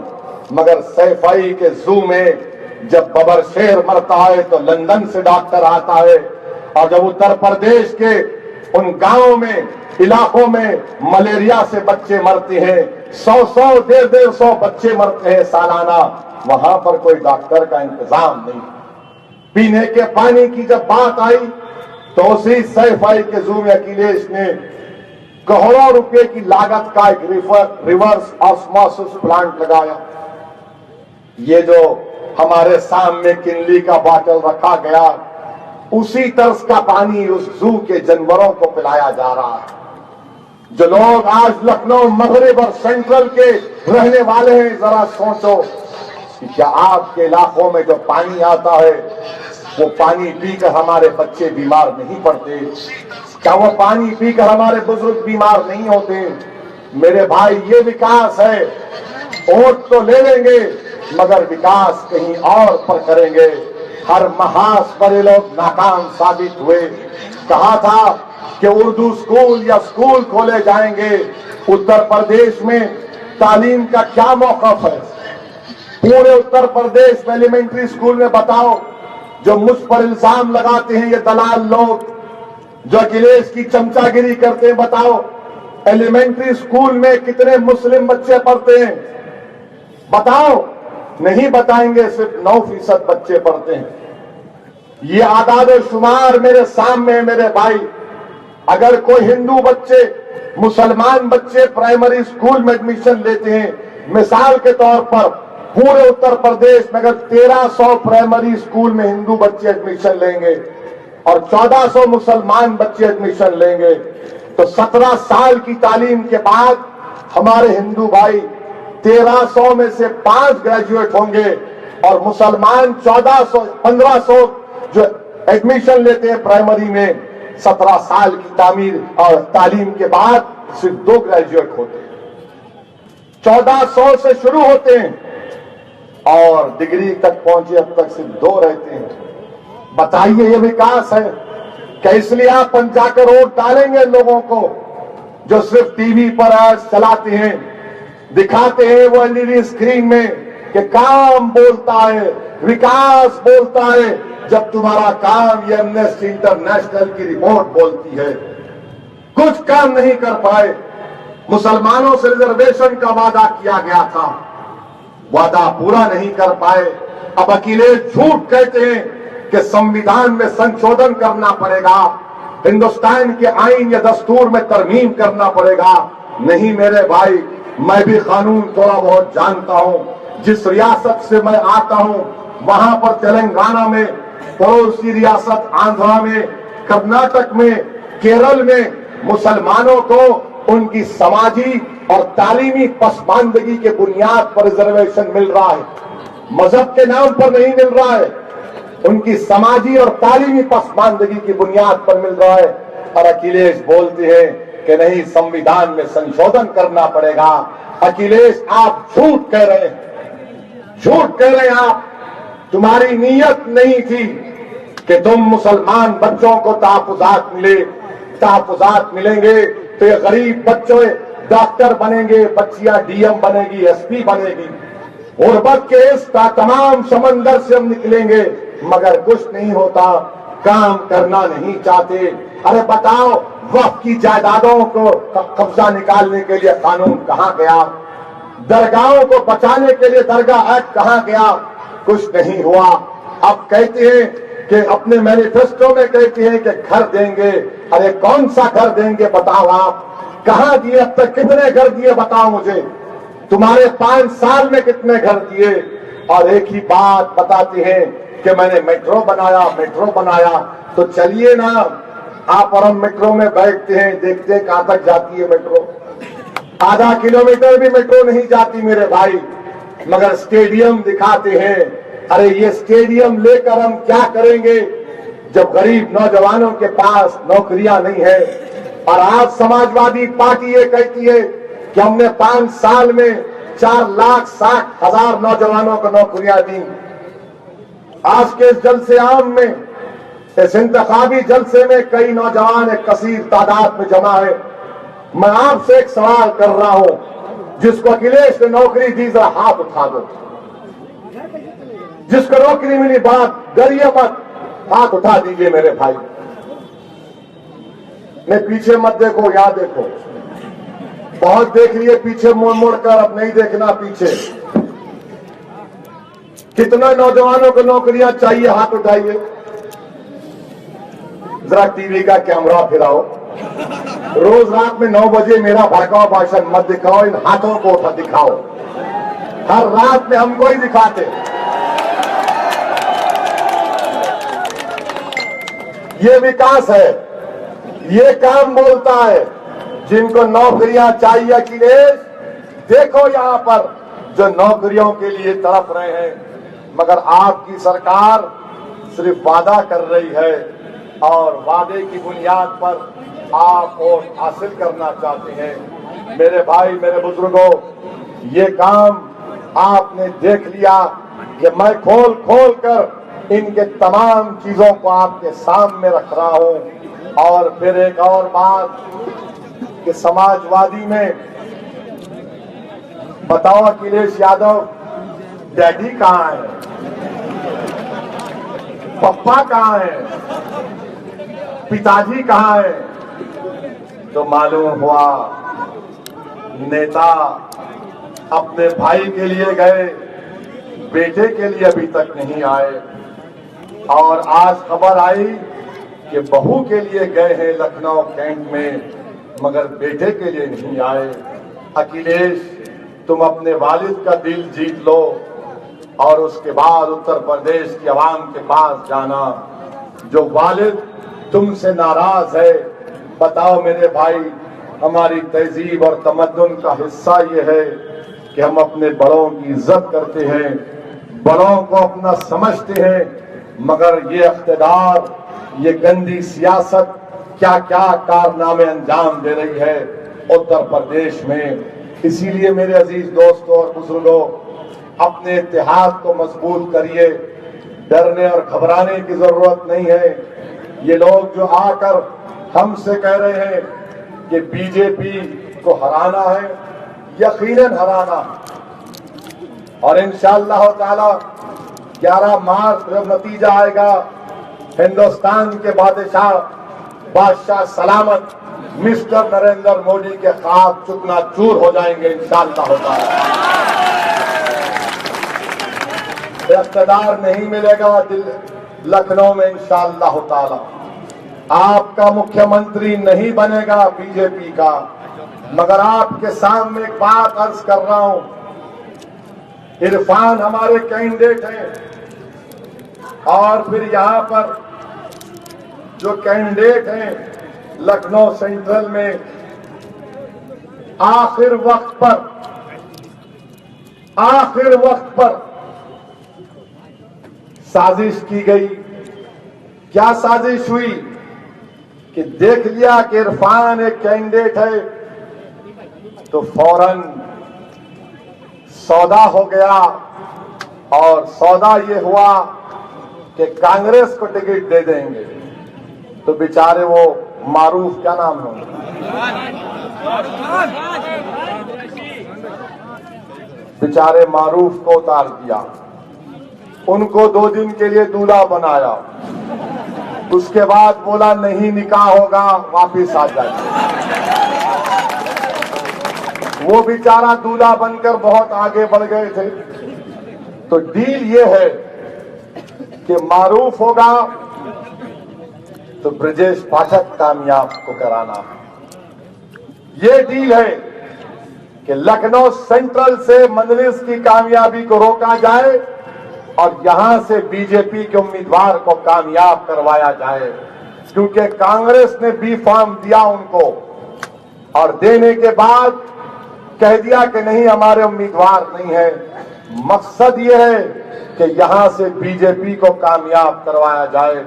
مگر سیفائی کے زو میں جب ببر شیر مرتا ہے تو لندن سے ڈاکٹر آتا ہے، اور جب اتر پردیش کے ان گاؤں میں، علاقوں میں ملیریا سے بچے مرتے ہیں، 100 150 بچے مرتے ہیں سالانہ، وہاں پر کوئی ڈاکٹر کا انتظام نہیں۔ پینے کے پانی کی جب بات آئی تو اسی سیفائی کے زو میں اکھلیش نے کروڑوں روپے کی لاگت کا ایک ریورس آسموسس پلانٹ لگایا۔ یہ جو ہمارے سامنے کنلی کا باٹل رکھا گیا، اسی طرز کا پانی اس زو کے جانوروں کو پلایا جا رہا ہے۔ جو لوگ آج لکھنؤ مغرب اور سینٹرل کے رہنے والے ہیں، ذرا سوچو کہ کیا آپ کے علاقوں میں جو پانی آتا ہے وہ پانی پی کر ہمارے بچے بیمار نہیں پڑتے؟ کیا وہ پانی پی کر ہمارے بزرگ بیمار نہیں ہوتے؟ میرے بھائی یہ وکاس ہے، ووٹ تو لے لیں گے مگر وکاس کہیں اور پر کریں گے۔ ہر محاذ پر یہ لوگ ناکام ثابت ہوئے۔ کہا تھا کہ اردو اسکول یا اسکول کھولے جائیں گے۔ اتر پردیش میں تعلیم کا کیا موقف ہے؟ پورے اتر پردیش میں ایلیمنٹری اسکول میں بتاؤ، جو مجھ پر الزام لگاتے ہیں یہ دلال لوگ جو اکھلیش کی چمچا گیری کرتے ہیں، بتاؤ ایلیمنٹری اسکول میں کتنے مسلم بچے پڑھتے ہیں؟ بتاؤ۔ نہیں بتائیں گے، صرف 9% بچے پڑھتے ہیں۔ یہ اعداد و شمار میرے سامنے ہے میرے بھائی۔ اگر کوئی ہندو بچے، مسلمان بچے پرائمری اسکول میں ایڈمیشن لیتے ہیں، مثال کے طور پر پورے اتر پردیش میں اگر 1300 پرائمری اسکول میں ہندو بچے ایڈمیشن لیں گے اور 1400 مسلمان بچے ایڈمیشن لیں گے تو 17 سال کی تعلیم کے بعد ہمارے ہندو بھائی 1300 میں سے 5 گریجویٹ ہوں گے اور مسلمان 1500 جو ایڈمیشن لیتے ہیں پرائمری میں 17 سال کی تعمیر اور تعلیم کے بعد صرف 2 گریجویٹ ہوتے ہیں۔ 1400 سے شروع ہوتے ہیں اور ڈگری تک پہنچے اب تک صرف 2 رہتے ہیں۔ بتائیے یہ وکاس ہے کہ اس لیے آپ جا کر ووٹ ڈالیں گے لوگوں کو جو صرف ٹی وی پر ایڈ چلاتے ہیں، دکھاتے ہیں وہ ایل ای ڈی اسکرین میں کہ کام بولتا ہے، وکاس بولتا ہے، جب تمہارا کام یہ ایمنسٹی انٹرنیشنل کی رپورٹ بولتی ہے؟ کچھ کام نہیں کر پائے۔ مسلمانوں سے ریزرویشن کا وعدہ کیا گیا تھا، وعدہ پورا نہیں کر پائے۔ اب اکھلیش جھوٹ کہتے ہیں کہ سنویدھان میں سنشودھن کرنا پڑے گا، ہندوستان کے آئین یا دستور میں ترمیم کرنا پڑے گا۔ نہیں میرے بھائی، میں بھی قانون تھوڑا بہت جانتا ہوں۔ جس ریاست سے میں آتا ہوں وہاں پر تلنگانہ میں، پڑوسی ریاست آندھرا میں، کرناٹک میں، کیرل میں مسلمانوں کو ان کی سماجی اور تعلیمی پسماندگی کے بنیاد پر ریزرویشن مل رہا ہے، مذہب کے نام پر نہیں مل رہا ہے، ان کی سماجی اور تعلیمی پسماندگی کی بنیاد پر مل رہا ہے۔ اور اکھلیش بولتے ہیں کہ نہیں سنویدھان میں سنشودھن کرنا پڑے گا۔ اکھلیش آپ جھوٹ کہہ رہے ہیں، جھوٹ کہہ رہے ہیں آپ۔ تمہاری نیت نہیں تھی کہ تم مسلمان بچوں کو تحفظات ملیں گے تو یہ غریب بچے ڈاکٹر بنیں گے، بچیاں ڈی ایم بنے گی، ایس پی بنے گی۔ غربت کے اس تمام سمندر سے ہم نکلیں گے مگر کچھ نہیں ہوتا، کام کرنا نہیں چاہتے۔ ارے بتاؤ، وقف کی جائیدادوں کو قبضہ نکالنے کے لیے قانون کہاں گیا؟ درگاہوں کو بچانے کے لیے درگاہ ایکٹ کہاں گیا؟ کچھ نہیں ہوا۔ اب کہتے ہیں کہ اپنے مینیفیسٹو میں کہتے ہیں کہ گھر دیں گے۔ ارے کون سا گھر دیں گے بتاؤ آپ؟ کہاں دیے؟ اب تک کتنے گھر دیے بتاؤ مجھے؟ تمہارے 5 سال میں کتنے گھر دیے؟ اور ایک ہی بات بتاتے ہیں کہ میں نے میٹرو بنایا۔ تو چلیے نا، آپ اور ہم میٹرو میں بیٹھتے ہیں، دیکھتے ہیں کہاں تک جاتی ہے میٹرو۔ آدھا کلومیٹر بھی میٹرو نہیں جاتی میرے بھائی، مگر اسٹیڈیم دکھاتے ہیں۔ ارے یہ اسٹیڈیم لے کر ہم کیا کریں گے جب غریب نوجوانوں کے پاس نوکریاں نہیں ہیں؟ اور آج سماجوادی پارٹی یہ کہتی ہے کہ ہم نے 5 سال میں 4,60,000 نوجوانوں کو نوکریاں دیں۔ آج کے اس جلسے عام میں، اس انتخابی جلسے میں کئی نوجوان ایک کثیر تعداد میں جمع ہے۔ میں آپ سے ایک سوال کر رہا ہوں، جس کو اکھلیش نے نوکری دی ذرا ہاتھ اٹھا دو۔ جس کو نوکری ملی بات ڈریے مت، ہاتھ اٹھا دیجئے میرے بھائی۔ میں پیچھے مت دیکھو، یہاں دیکھو۔ بہت دیکھ لیے پیچھے مڑ کر، اب نہیں دیکھنا پیچھے۔ کتنا نوجوانوں کو نوکریاں چاہیے؟ ہاتھ اٹھائیے۔ ذرا ٹی وی کا کیمرہ پھراؤ۔ روز رات میں 9 بجے میرا بھڑکاؤ بھاشن مت دکھاؤ، ان ہاتھوں کو اٹھا دکھاؤ۔ ہر رات میں ہم کو ہی دکھاتے۔ یہ وکاس ہے، یہ کام بولتا ہے۔ جن کو نوکریاں چاہیے اکھلیش، دیکھو یہاں پر جو نوکریوں کے لیے تڑپ رہے ہیں، مگر آپ کی سرکار صرف وعدہ کر رہی ہے اور وعدے کی بنیاد پر آپ ووٹ حاصل کرنا چاہتے ہیں۔ میرے بھائی، میرے بزرگوں، یہ کام آپ نے دیکھ لیا کہ میں کھول کھول کر ان کے تمام چیزوں کو آپ کے سامنے رکھ رہا ہوں۔ اور پھر ایک اور بات کہ سماجوادی میں بتاؤ اکھلیش یادو ڈیڈی کہاں ہے، پپا کہاں ہے، پتا جی کہاں ہے؟ تو معلوم ہوا نیتا اپنے بھائی کے لیے گئے، بیٹے کے لیے ابھی تک نہیں آئے۔ اور آج خبر آئی کہ بہو کے لیے گئے ہیں لکھنؤ کینٹ میں، مگر بیٹے کے لیے نہیں آئے۔ اکھلیش، تم اپنے والد کا دل جیت لو اور اس کے بعد اتر پردیش کی عوام کے پاس جانا۔ جو والد تم سے ناراض ہے، بتاؤ میرے بھائی، ہماری تہذیب اور تمدن کا حصہ یہ ہے کہ ہم اپنے بڑوں کی عزت کرتے ہیں، بڑوں کو اپنا سمجھتے ہیں، مگر یہ اقتدار، یہ گندی سیاست کیا کیا کارنامے انجام دے رہی ہے اتر پردیش میں۔ اسی لیے میرے عزیز دوستوں اور بزرگوں، اپنے اتحاد کو مضبوط کریے، ڈرنے اور گھبرانے کی ضرورت نہیں ہے۔ یہ لوگ جو آ کر ہم سے کہہ رہے ہیں کہ بی جے پی کو ہرانا ہے، یقیناً ہرانا ہے، اور انشاءاللہ تعالی 11 مارچ جب نتیجہ آئے گا، ہندوستان کے بادشاہ سلامت مسٹر نریندر مودی کے خواب چکنا چور ہو جائیں گے انشاءاللہ تعالی۔ اقتدار نہیں ملے گا لکھنؤ میں انشاءاللہ تعالی، آپ کا مکھیہ منتری نہیں بنے گا بی جے پی کا، مگر آپ کے سامنے ایک بات عرض کر رہا ہوں، عرفان ہمارے کینڈیڈیٹ ہیں، اور پھر یہاں پر جو کینڈیڈیٹ ہیں لکھنؤ سینٹرل میں، آخر وقت پر سازش کی گئی۔ کیا سازش ہوئی کہ دیکھ لیا کہ عرفان ایک کینڈیڈیٹ ہے تو فوراً سودا ہو گیا، اور سودا یہ ہوا کہ کانگریس کو ٹکٹ دے دیں گے۔ تو بیچارے وہ معروف، کیا نام ہے، بیچارے معروف کو اتار دیا، ان کو 2 دن کے لیے دولہا بنایا، اس کے بعد بولا نہیں نکاح ہوگا، واپس آ جائے۔ وہ بیچارہ دولہا بن کر بہت آگے بڑھ گئے تھے۔ تو ڈیل یہ ہے کہ معروف ہوگا تو برجیش پاٹھک کامیاب کو کرانا ہے۔ یہ ڈیل ہے کہ لکھنؤ سینٹرل سے مجلس کی کامیابی کو روکا جائے اور یہاں سے بی جے پی کے امیدوار کو کامیاب کروایا جائے، کیونکہ کانگریس نے بی فارم دیا ان کو، اور دینے کے بعد کہہ دیا کہ نہیں ہمارے امیدوار نہیں ہے۔ مقصد یہ ہے کہ یہاں سے بی جے پی کو کامیاب کروایا جائے۔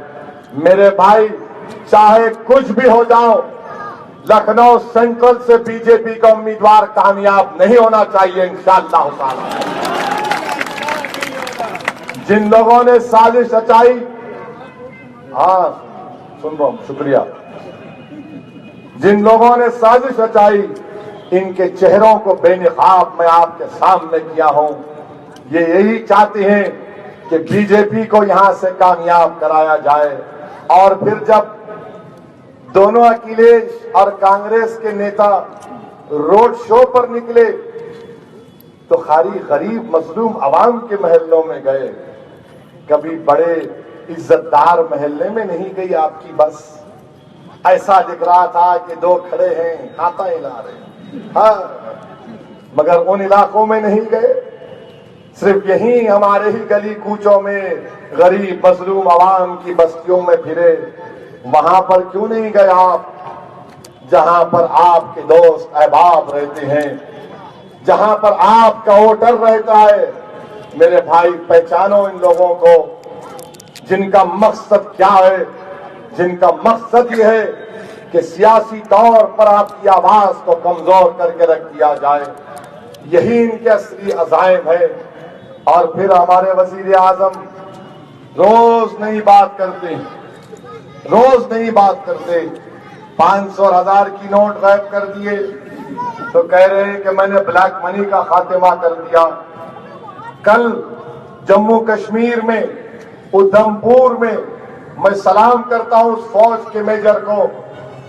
میرے بھائی، چاہے کچھ بھی ہو جاؤ، لکھنؤ سینٹرل سے بی جے پی کا امیدوار کامیاب نہیں ہونا چاہیے انشاءاللہ تعالی۔ جن لوگوں نے سازش رچائی، ہاں سن رہا ہوں، شکریہ، جن لوگوں نے سازش رچائی، ان کے چہروں کو بے نقاب میں آپ کے سامنے کیا ہوں۔ یہ یہی چاہتے ہیں کہ بی جے پی کو یہاں سے کامیاب کرایا جائے، اور پھر جب دونوں اکھلیش اور کانگریس کے نیتا روڈ شو پر نکلے تو خالی غریب مظلوم عوام کے محلوں میں گئے، کبھی بڑے عزت دار محلے میں نہیں گئی آپ کی بس۔ ایسا دکھ رہا تھا کہ 2 کھڑے ہیں، ہاتھیں ہلا رہے ہیں، ہاں، مگر ان علاقوں میں نہیں گئے، صرف یہیں ہمارے ہی گلی کوچوں میں غریب مظلوم عوام کی بستیوں میں پھرے۔ وہاں پر کیوں نہیں گئے آپ، جہاں پر آپ کے دوست احباب رہتے ہیں، جہاں پر آپ کا ووٹر رہتا ہے؟ میرے بھائی، پہچانو ان لوگوں کو، جن کا مقصد کیا ہے؟ جن کا مقصد یہ ہے کہ سیاسی طور پر آپ کی آواز کو کمزور کر کے رکھ دیا جائے، یہی ان کے اصلی عزائم ہے۔ اور پھر ہمارے وزیر اعظم روز نئی بات کرتے، روز نئی بات کرتے۔ 500 اور 1000 کی نوٹ غائب کر دیے تو کہہ رہے ہیں کہ میں نے بلیک منی کا خاتمہ کر دیا۔ کل جموں کشمیر میں ادھم پور میں میں سلام کرتا ہوں اس فوج کے میجر کو،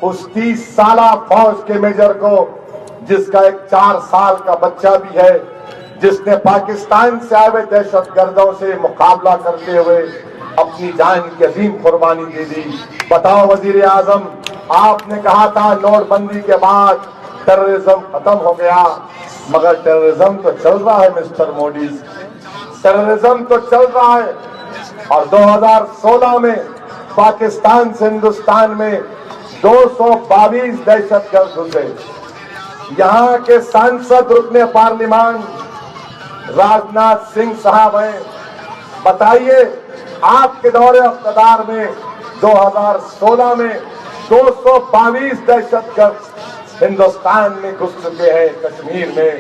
اس 30 سالہ فوج کے میجر کو، جس کا ایک 4 سال کا بچہ بھی ہے، جس نے پاکستان سے آئے ہوئے دہشت گردوں سے مقابلہ کرتے ہوئے اپنی جان کی عظیم قربانی دے دی۔ بتاؤ وزیر اعظم، آپ نے کہا تھا نوٹ بندی کے بعد ٹیررزم ختم ہو گیا، مگر ٹیررزم تو چل رہا ہے مسٹر مودی، ٹیررزم تو چل رہا ہے۔ اور 2016 میں پاکستان سے ہندوستان میں 222 دہشت گرد گھسے۔ یہاں کے سانسد رکن پارلیمان راجناتھ سنگھ صاحب ہیں، بتائیے آپ کے دور اقتدار میں 2016 میں 222 دہشت گرد ہندوستان میں گھس چکے ہیں، کشمیر میں۔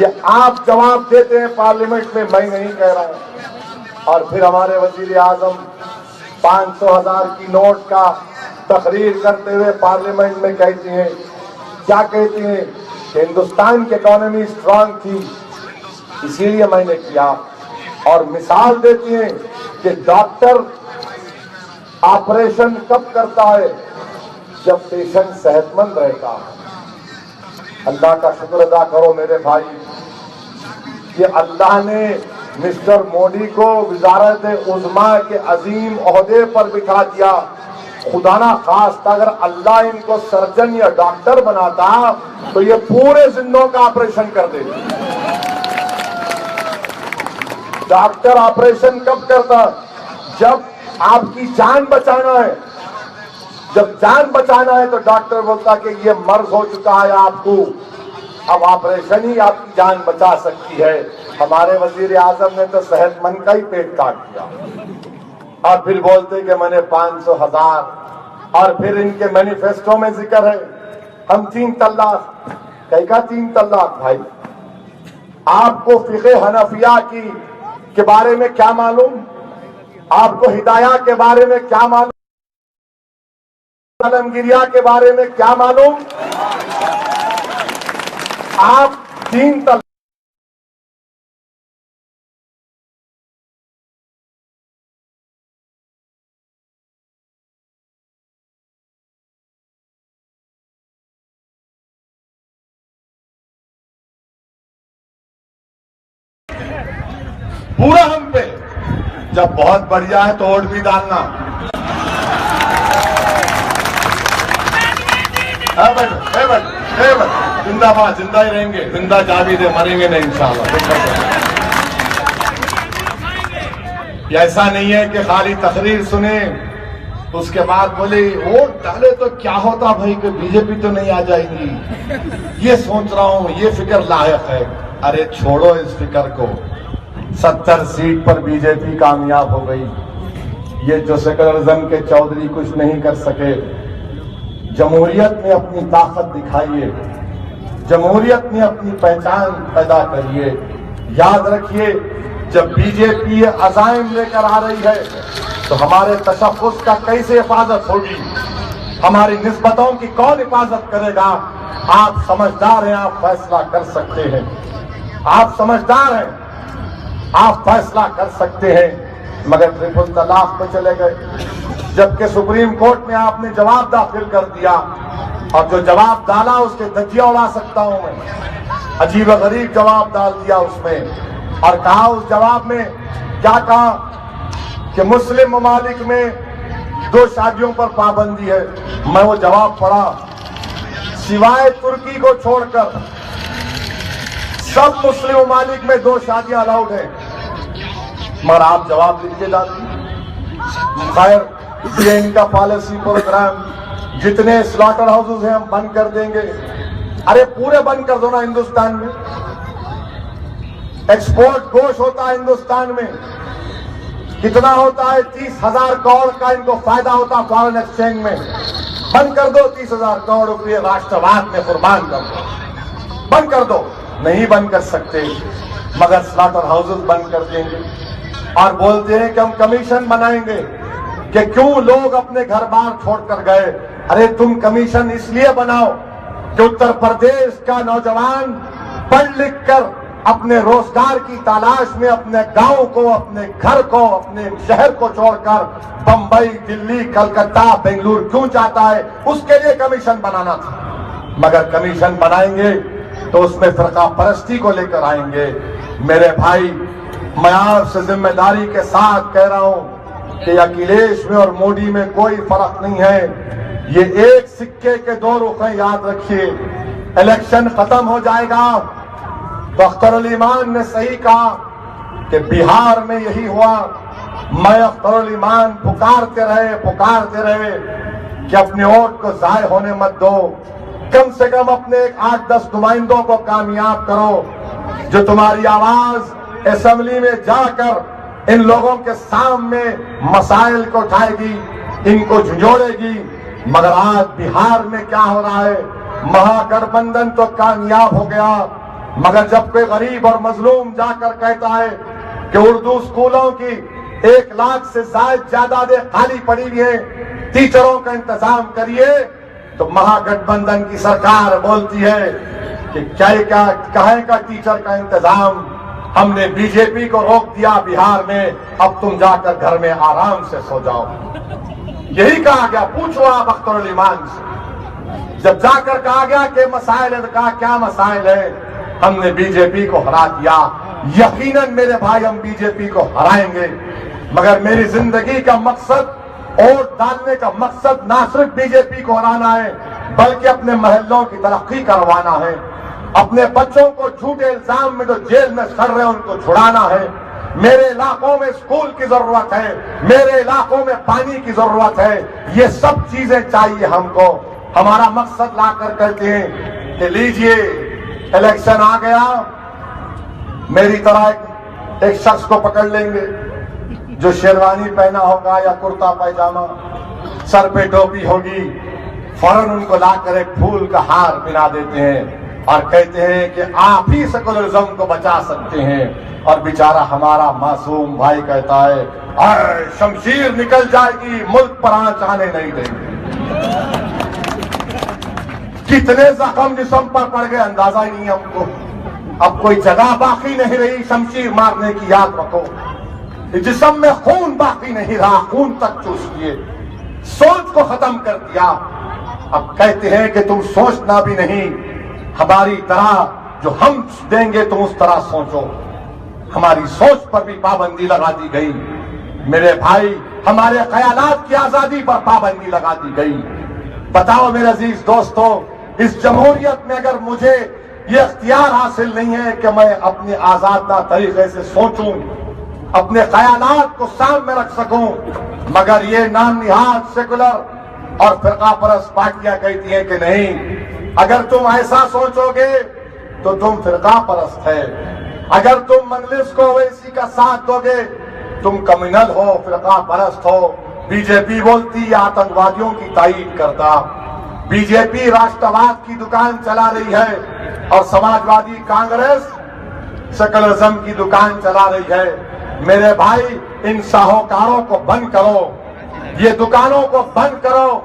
یہ آپ جواب دیتے ہیں پارلیمنٹ میں، میں نہیں کہہ رہا ہوں۔ اور پھر ہمارے وزیر اعظم 500 1000 کی نوٹ کا تقریر کرتے ہوئے پارلیمنٹ میں کہتی ہیں، کیا کہتی ہیں کہ ہندوستان کی اکانومی اسٹرانگ تھی اسی لیے میں نے کیا، اور مثال دیتی ہیں کہ ڈاکٹر آپریشن کب کرتا ہے؟ جب پیشنٹ صحت مند رہتا ہے۔ اللہ کا شکر ادا کرو میرے بھائی کہ اللہ نے مسٹر مودی کو وزارت عظمیٰ کے عظیم عہدے پر بٹھا دیا۔ خدا نہ خواستہ اگر اللہ ان کو سرجن یا ڈاکٹر بناتا تو یہ پورے زندوں کا آپریشن کر دیتے۔ ڈاکٹر آپریشن کب کرتا؟ جب آپ کی جان بچانا ہے۔ جب جان بچانا ہے تو ڈاکٹر بولتا کہ یہ مرض ہو چکا ہے آپ کو، اب آپریشن ہی آپ کی جان بچا سکتی ہے۔ ہمارے وزیر اعظم نے تو صحت مند کا ہی پیٹ کاٹ دیا، اور پھر بولتے کہ میں نے 500 1000، اور پھر ان کے مینیفیسٹو میں ذکر ہے ہم 3 طلاق۔ کہیں کا 3 طلاق بھائی؟ آپ کو فقہ حنفیہ کے بارے میں کیا معلوم؟ آپ کو ہدایہ کے بارے میں کیا معلوم؟ عالمگیریہ کے بارے میں کیا معلوم؟ آپ 3 طلاق پورا ہم پہ، جب بہت بڑھیا ہے تو ووٹ بھی ڈالنا۔ زندہ باد، زندہ ہی رہیں گے، زندہ جاوید ہے، مریں گے نہیں انشاءاللہ۔ یہ ایسا نہیں ہے کہ خالی تقریر سنیں اس کے بعد بولے ووٹ ڈالے تو کیا ہوتا بھائی کہ بی جے پی تو نہیں آ جائے گی، یہ سوچ رہا ہوں، یہ فکر لاحق ہے۔ ارے چھوڑو اس فکر کو، 70 سیٹ پر بی جے پی کامیاب ہو گئی۔ یہ جو سیکولرزم کے چودھری کچھ نہیں کر سکے۔ جمہوریت میں اپنی طاقت دکھائیے، جمہوریت میں اپنی پہچان پیدا کریے۔ یاد رکھیے جب بی جے پی یہ عزائم لے کر آ رہی ہے تو ہمارے تشخص کا کیسے حفاظت ہوگی؟ ہماری نسبتوں کی کون حفاظت کرے گا؟ آپ سمجھدار ہیں، آپ فیصلہ کر سکتے ہیں، آپ سمجھدار ہیں، آپ فیصلہ کر سکتے ہیں، مگر ٹرپل طلاق پہ چلے گئے، جبکہ سپریم کورٹ میں آپ نے جواب داخل کر دیا، اور جو جواب ڈالا اس کے دھجیاں اڑا سکتا ہوں میں۔ عجیب و غریب جواب ڈال دیا اس میں، اور کہا اس جواب میں کیا کہا کہ مسلم ممالک میں 2 شادیوں پر پابندی ہے۔ میں وہ جواب پڑھا، سوائے ترکی کو چھوڑ کر سب مسلم ممالک میں 2 شادیاں الاؤڈ ہیں، مگر آپ جواب لکھ کے ڈالتے۔ خیر یہ ان کا پالیسی پروگرام، جتنے سلاٹر ہاؤسز ہیں ہم بند کر دیں گے۔ ارے پورے بند کر دو نا، ہندوستان میں ایکسپورٹ گوشت ہوتا ہے ہندوستان میں، کتنا ہوتا ہے 30,000 کروڑ کا ان کو فائدہ ہوتا فارن ایکسچینج میں. بند کر دو 30,000 کروڑ روپئے راشٹرواد میں قربان کر دو, بند کر دو. نہیں بند کر سکتے مگر سلاٹر ہاؤسز بند کر دیں گے اور بولتے ہیں کہ ہم کمیشن بنائیں گے کہ کیوں لوگ اپنے گھر بار چھوڑ کر گئے. ارے تم کمیشن اس لیے بناؤ کہ اتر پردیش کا نوجوان پڑھ لکھ کر اپنے روزگار کی تلاش میں اپنے گاؤں کو, اپنے گھر کو, اپنے شہر کو چھوڑ کر بمبئی, دلی, کلکتہ, بنگلور کیوں چاہتا ہے, اس کے لیے کمیشن بنانا تھا. مگر کمیشن بنائیں گے تو اس میں فرقہ پرستی کو لے کر آئیں گے. میرے بھائی, میں آپ سے ذمہ داری کے ساتھ کہہ رہا ہوں کہ اکھلیش میں اور مودی میں کوئی فرق نہیں ہے. یہ ایک سکے کے دو رخ ہیں, یاد رکھیے. الیکشن ختم ہو جائے گا تو اختر علی مان نے صحیح کہا کہ بہار میں یہی ہوا. میں اختر علی مان پکارتے رہے کہ اپنے ووٹ کو ضائع ہونے مت دو, کم سے کم اپنے 8-10 نمائندوں کو کامیاب کرو جو تمہاری آواز اسمبلی میں جا کر ان لوگوں کے سامنے مسائل کو اٹھائے گی, ان کو جھنجھوڑے گی. مگر آج بہار میں کیا ہو رہا ہے, مہا گٹھ بندھن تو کامیاب ہو گیا, مگر جب کوئی غریب اور مظلوم جا کر کہتا ہے کہ اردو اسکولوں کی 1 لاکھ سے زائد جائیدادیں خالی پڑی ہوئی ہیں, ٹیچروں کا انتظام کریے, تو مہا گٹھ بندھن کی سرکار بولتی ہے کہ کیا کہیں کا ٹیچر کا انتظام, ہم نے بی جے پی کو روک دیا بہار میں, اب تم جا کر گھر میں آرام سے سو جاؤ. یہی کہا گیا. پوچھو آپ اختر علی مان سے, جب جا کر کہا گیا کہ مسائل ہے, کہا کیا مسائل ہے, ہم نے بی جے پی کو ہرا دیا. یقیناً میرے بھائی ہم بی جے پی کو ہرائیں گے, مگر میری زندگی کا مقصد, ووٹ ڈالنے کا مقصد نہ صرف بی جے پی کو ہرانا ہے بلکہ اپنے محلوں کی ترقی کروانا ہے. اپنے بچوں کو جھوٹے الزام میں جو جیل میں سڑ رہے ہیں ان کو چھڑانا ہے. میرے علاقوں میں اسکول کی ضرورت ہے, میرے علاقوں میں پانی کی ضرورت ہے. یہ سب چیزیں چاہیے ہم کو. ہمارا مقصد لا کر کہتے ہیں کہ لیجئے الیکشن آ گیا, میری طرح ایک شخص کو پکڑ لیں گے جو شیروانی پہنا ہوگا یا کرتا پائجامہ, سر پہ ٹوپی ہوگی, فوراً ان کو لا کر ایک پھول کا ہار پہنا دیتے ہیں اور کہتے ہیں کہ آپ ہی سیکولرزم کو بچا سکتے ہیں. اور بیچارہ ہمارا معصوم بھائی کہتا ہے اے شمشیر نکل جائے گی, ملک پر آنچ آنے نہیں دیں گے. کتنے زخم جسم پر پڑ گئے اندازہ ہی نہیں ہم کو. اب کوئی جگہ باقی نہیں رہی شمشیر مارنے کی, یاد رکھو. جسم میں خون باقی نہیں رہا, خون تک چوس لیے, سوچ کو ختم کر دیا. اب کہتے ہیں کہ تم سوچنا بھی نہیں, ہماری طرح جو ہم دیں گے تم اس طرح سوچو. ہماری سوچ پر بھی پابندی لگا دی گئی. میرے بھائی, ہمارے خیالات کی آزادی پر پابندی لگا دی گئی. بتاؤ میرے عزیز دوستو, اس جمہوریت میں اگر مجھے یہ اختیار حاصل نہیں ہے کہ میں اپنے آزادانہ طریقے سے سوچوں, اپنے خیالات کو سامنے رکھ سکوں, مگر یہ نام نہاد سیکولر اور فرقہ پرست پارٹیاں کہتی ہیں کہ نہیں, اگر تم ایسا سوچو گے تو تم فرقہ پرست ہے, اگر تم مجلس کو اویسی کا ساتھ دو گے تم کمیونل ہو, فرقہ پرست ہو. بی جے پی بولتی یہ آتنکوادیوں کی تائید کرتا. بی جے پی راشٹرواد کی دکان چلا رہی ہے اور سماجوادی کانگریس سیکولرزم کی دکان چلا رہی ہے. میرے بھائی, ان ساہوکاروں کو بند کرو, یہ دکانوں کو بند کرو.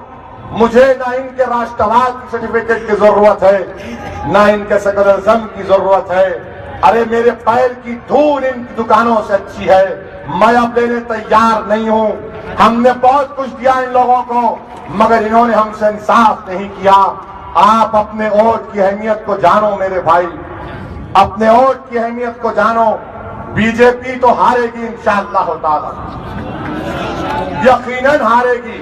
مجھے نہ ان کے راشٹرواد کی سرٹیفکیٹ کی ضرورت ہے, نہ ان کے سیکولرزم کی ضرورت ہے. ارے میرے پیر کی دھول ان دکانوں سے اچھی ہے, میں اب لینے تیار نہیں ہوں. ہم نے بہت کچھ دیا ان لوگوں کو مگر انہوں نے ہم سے انصاف نہیں کیا. آپ اپنے ووٹ کی اہمیت کو جانو میرے بھائی, اپنے ووٹ کی اہمیت کو جانو. بی جے پی تو ہارے گی انشاءاللہ تعالی, یقیناً ہارے گی.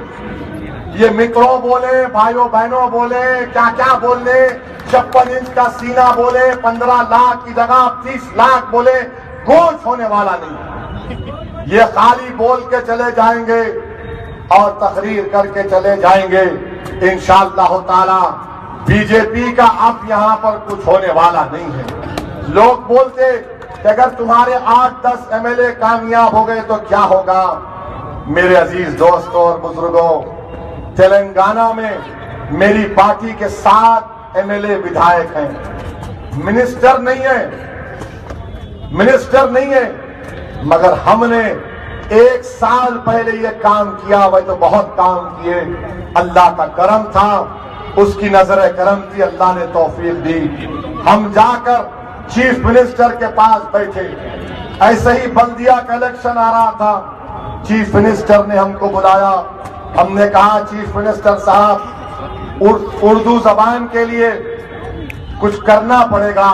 یہ متروں بولے, بھائیوں بہنوں بولے, کیا بولے, 56 انچ کا سینہ بولے, 15 لاکھ کی جگہ 30 لاکھ بولے, کچھ ہونے والا نہیں. یہ خالی بول کے چلے جائیں گے اور تقریر کر کے چلے جائیں گے. انشاءاللہ تعالی بی جے پی کا اب یہاں پر کچھ ہونے والا نہیں ہے. لوگ بولتے کہ اگر تمہارے 8-10 MLA کامیاب ہو گئے تو کیا ہوگا؟ میرے عزیز دوستوں اور بزرگوں، تلنگانہ میں میری پارٹی کے 7 MLA ودھائک ہیں، منسٹر نہیں ہے، مگر ہم نے 1 سال پہلے یہ کام کیا، وہ تو بہت کام کیے، اللہ کا کرم تھا، اس کی نظر کرم تھی، اللہ نے توفیق دی، ہم جا کر چیف منسٹر کے پاس بیٹھے، ایسے ہی بلدیہ کا الیکشن آ رہا تھا، چیف منسٹر نے ہم کو بلایا، ہم نے کہا چیف منسٹر صاحب اردو زبان کے لیے کچھ کرنا پڑے گا،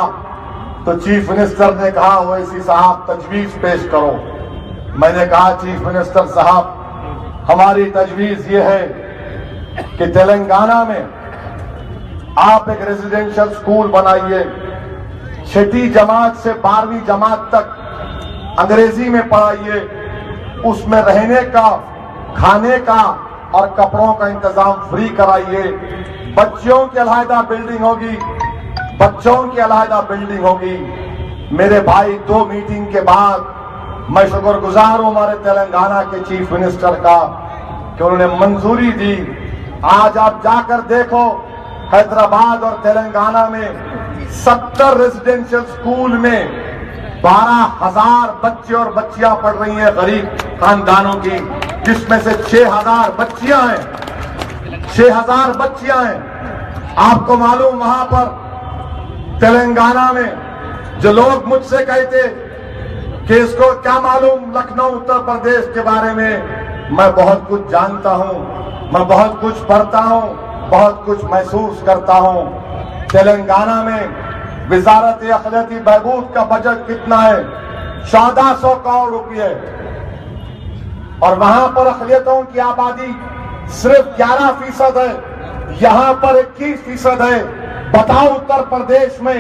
تو چیف منسٹر نے کہا اویسی صاحب تجویز پیش کرو۔ میں نے کہا چیف منسٹر صاحب ہماری تجویز یہ ہے کہ تلنگانہ میں آپ ایک ریزیڈینشل سکول بنائیے، 6ٹھی جماعت سے 12ویں جماعت تک انگریزی میں پڑھائیے، اس میں رہنے کا، کھانے کا اور کپڑوں کا انتظام فری کرائیے، بچوں کی علیحدہ بلڈنگ ہوگی۔ میرے بھائی 2 میٹنگ کے بعد میں شکر گزار ہوں ہمارے تلنگانہ کے چیف منسٹر کا کہ انہوں نے منظوری دی۔ آج آپ جا کر دیکھو حیدرآباد اور تلنگانہ میں 70 ریزیڈینشل سکول میں 12,000 بچے اور بچیاں پڑھ رہی ہیں غریب خاندانوں کی، جس میں سے 6,000 بچیاں ہیں۔ آپ کو معلوم وہاں پر تلنگانہ میں جو لوگ مجھ سے کہتے کہ اس کو کیا معلوم لکھنؤ اتر پردیش کے بارے میں بہت کچھ جانتا ہوں، میں بہت کچھ پڑھتا ہوں، بہت کچھ محسوس کرتا ہوں۔ تلنگانہ میں وزارت اقلیتی بہبود کا بجٹ کتنا ہے؟ 1400 کروڑ روپے، اور وہاں پر اقلیتوں کی آبادی صرف 11% ہے، یہاں پر 21% ہے۔ بتاؤ اتر پردیش میں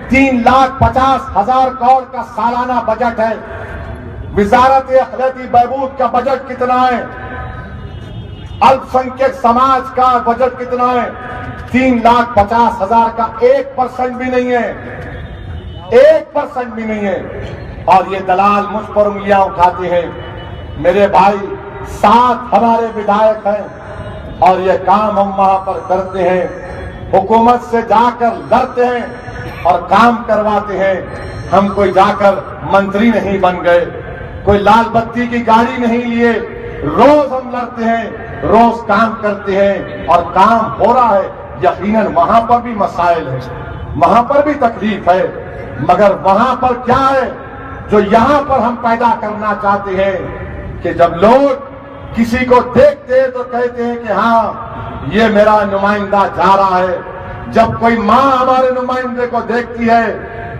3,50,000 کروڑ کا سالانہ بجٹ ہے، وزارت اقلیتی بہبود کا بجٹ کتنا ہے؟ الپ سنکھیک سماج کا بجٹ کتنا ہے؟ 3,50,000 کا 1% بھی نہیں ہے، 1% بھی نہیں ہے، اور یہ دلال مجھ پر انگلیاں اٹھاتے ہیں۔ میرے بھائی 7 ہمارے ودھائک ہیں، اور یہ کام ہم وہاں پر کرتے ہیں، حکومت سے جا کر لڑتے ہیں اور کام کرواتے ہیں۔ ہم کوئی جا کر منتری نہیں بن گئے، کوئی لال بتی کی گاڑی نہیں لیے، روز ہم لڑتے ہیں، روز کام کرتے ہیں، اور کام ہو رہا ہے۔ یقیناً وہاں پر بھی مسائل ہیں، وہاں پر بھی تکلیف ہے، مگر وہاں پر کیا ہے جو یہاں پر ہم پیدا کرنا چاہتے ہیں کہ جب لوگ کسی کو دیکھتے ہیں تو کہتے ہیں کہ ہاں یہ میرا نمائندہ جا رہا ہے۔ جب کوئی ماں ہمارے نمائندے کو دیکھتی ہے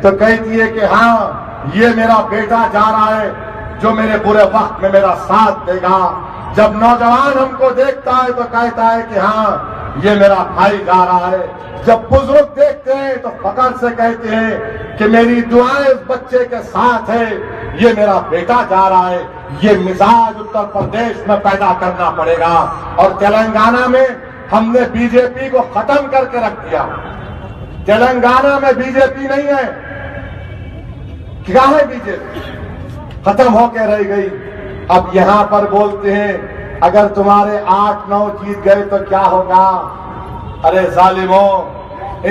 تو کہتی ہے کہ ہاں یہ میرا بیٹا جا رہا ہے جو میرے برے وقت میں میرا ساتھ دے گا۔ جب نوجوان ہم کو دیکھتا ہے تو کہتا ہے کہ ہاں یہ میرا بھائی جا رہا ہے۔ جب بزرگ دیکھتے ہیں تو فخر سے کہتے ہیں کہ میری دعائیں اس بچے کے ساتھ ہے، یہ میرا بیٹا جا رہا ہے۔ یہ مزاج اتر پردیش میں پیدا کرنا پڑے گا، اور تلنگانہ میں ہم نے بی جے پی کو ختم کر کے رکھ دیا۔ تلنگانہ میں بی جے پی نہیں ہے، کیا ہے بی جے پی؟ ختم ہو کے رہ گئی۔ اب یہاں پر بولتے ہیں اگر تمہارے 8-9 جیت گئے تو کیا ہوگا؟ ارے ظالموں،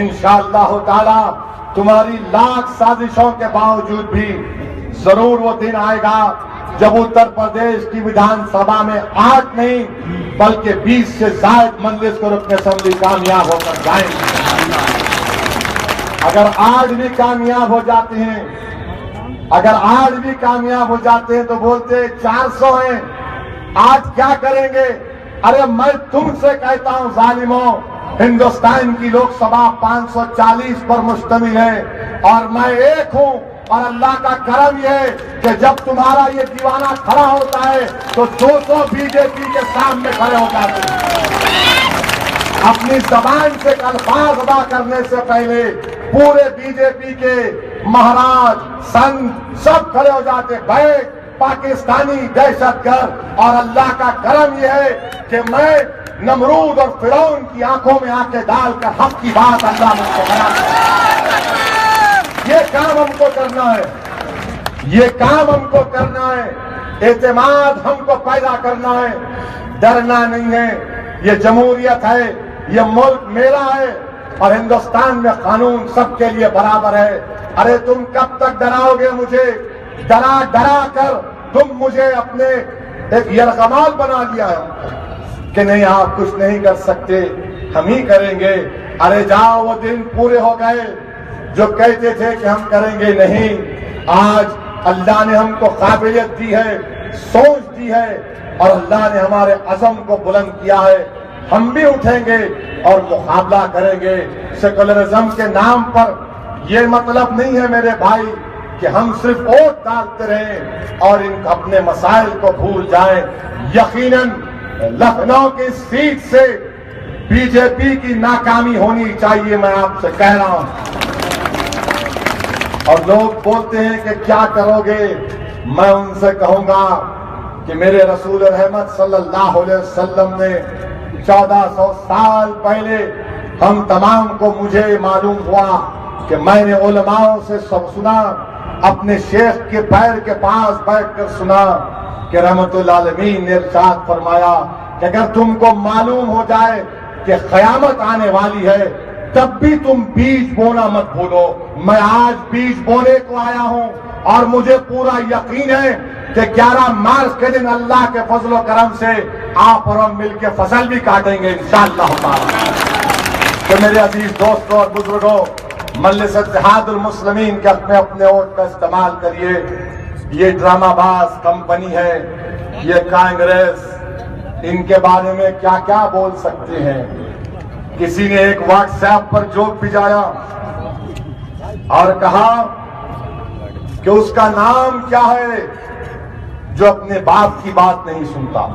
انشاءاللہ تعالی تمہاری لاکھ سازشوں کے باوجود بھی ضرور وہ دن آئے گا جب اتر پردیش کی ویدھان سبھا میں 8 نہیں بلکہ 20 سے زائد مجلس کو رکن اسمبلی کامیاب ہو کر جائیں گے۔ اگر آج بھی کامیاب ہو جاتے ہیں، اگر آج بھی کامیاب ہو جاتے ہیں تو بولتے 400 ہیں، آج کیا کریں گے؟ ارے میں تم سے کہتا ہوں ظالموں، ہندوستان کی لوک سبھا 540 پر مشتمل ہے، اور میں ایک ہوں، اور اللہ کا کرم یہ ہے کہ جب تمہارا یہ دیوانہ کھڑا ہوتا ہے تو 200 بی جے پی کے سامنے کھڑے ہو جاتے ہیں۔ اپنی زبان سے الفاظ ادا کرنے سے پہلے پورے بی جے پی کے مہاراج سنت سب کھڑے ہو جاتے، بیٹھ پاکستانی دہشت گرد۔ اور اللہ کا کرم یہ ہے کہ میں نمرود اور فرعون کی آنکھوں میں آنکھیں ڈال کر حق کی بات اللہ مجھ کو کرا۔ یہ کام ہم کو کرنا ہے۔ یہ کام ہم کو کرنا ہے، اعتماد ہم کو پیدا کرنا ہے، ڈرنا نہیں ہے۔ یہ جمہوریت ہے، یہ ملک میرا ہے اور ہندوستان میں قانون سب کے لیے برابر ہے۔ ارے تم کب تک ڈراؤ گے مجھے؟ ڈرا ڈرا کر تم مجھے اپنے ایک یرغمال بنا لیا ہے کہ نہیں آپ کچھ نہیں کر سکتے، ہم ہی کریں گے۔ ارے جاؤ، وہ دن پورے ہو گئے جو کہتے تھے کہ ہم کریں گے نہیں۔ آج اللہ نے ہم کو قابلیت دی ہے، سوچ دی ہے اور اللہ نے ہمارے عزم کو بلند کیا ہے۔ ہم بھی اٹھیں گے اور مقابلہ کریں گے۔ سیکولرزم کے نام پر یہ مطلب نہیں ہے میرے بھائی کہ ہم صرف ووٹ ڈالتے رہیں اور ان اپنے مسائل کو بھول جائیں۔ یقیناً لکھنؤ کی سیٹ سے بی جے پی کی ناکامی ہونی چاہیے، میں آپ سے کہہ رہا ہوں۔ اور لوگ بولتے ہیں کہ کیا کرو گے؟ میں ان سے کہوں گا کہ میرے رسول رحمت صلی اللہ علیہ وسلم نے 1400 سال پہلے ہم تمام کو مجھے معلوم ہوا کہ میں نے علماء سے سب سنا، اپنے شیخ کے پیر کے پاس بیٹھ کر سنا کہ رحمت العالمین نے ارشاد فرمایا کہ اگر تم کو معلوم ہو جائے کہ قیامت آنے والی ہے تب بھی تم بیج بونا مت بھولو۔ میں آج بیج بونے کو آیا ہوں اور مجھے پورا یقین ہے کہ 11 مارچ کے دن اللہ کے فضل و کرم سے آپ اور ہم مل کے فصل بھی کاٹیں گے انشاءاللہ تعالی۔ تو میرے عزیز دوستوں اور بزرگوں، مجلس اتحاد المسلمین کے حق میں اپنے ووٹ کا استعمال کریے۔ یہ ڈرامہ باز کمپنی ہے، یہ کانگریس، ان کے بارے میں کیا کیا بول سکتے ہیں۔ کسی نے ایک واٹس ایپ پر جوک بھیجایا اور کہا کہ اس کا نام کیا ہے جو اپنے باپ کی بات نہیں سنتا۔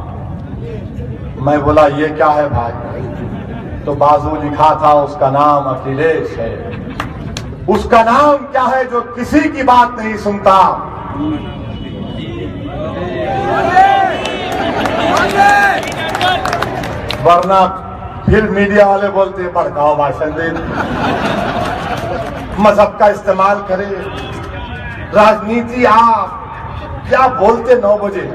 میں بولا یہ کیا ہے بھائی؟ تو بازو لکھا تھا اس کا نام اکھلیش ہے۔ اس کا نام کیا ہے جو کسی کی بات نہیں سنتا؟ ورنہ پھر میڈیا والے بولتے بھڑکاؤ بھاشن دے، مذہب کا استعمال کرے، راجنیتی آپ کیا بولتے 9 بجے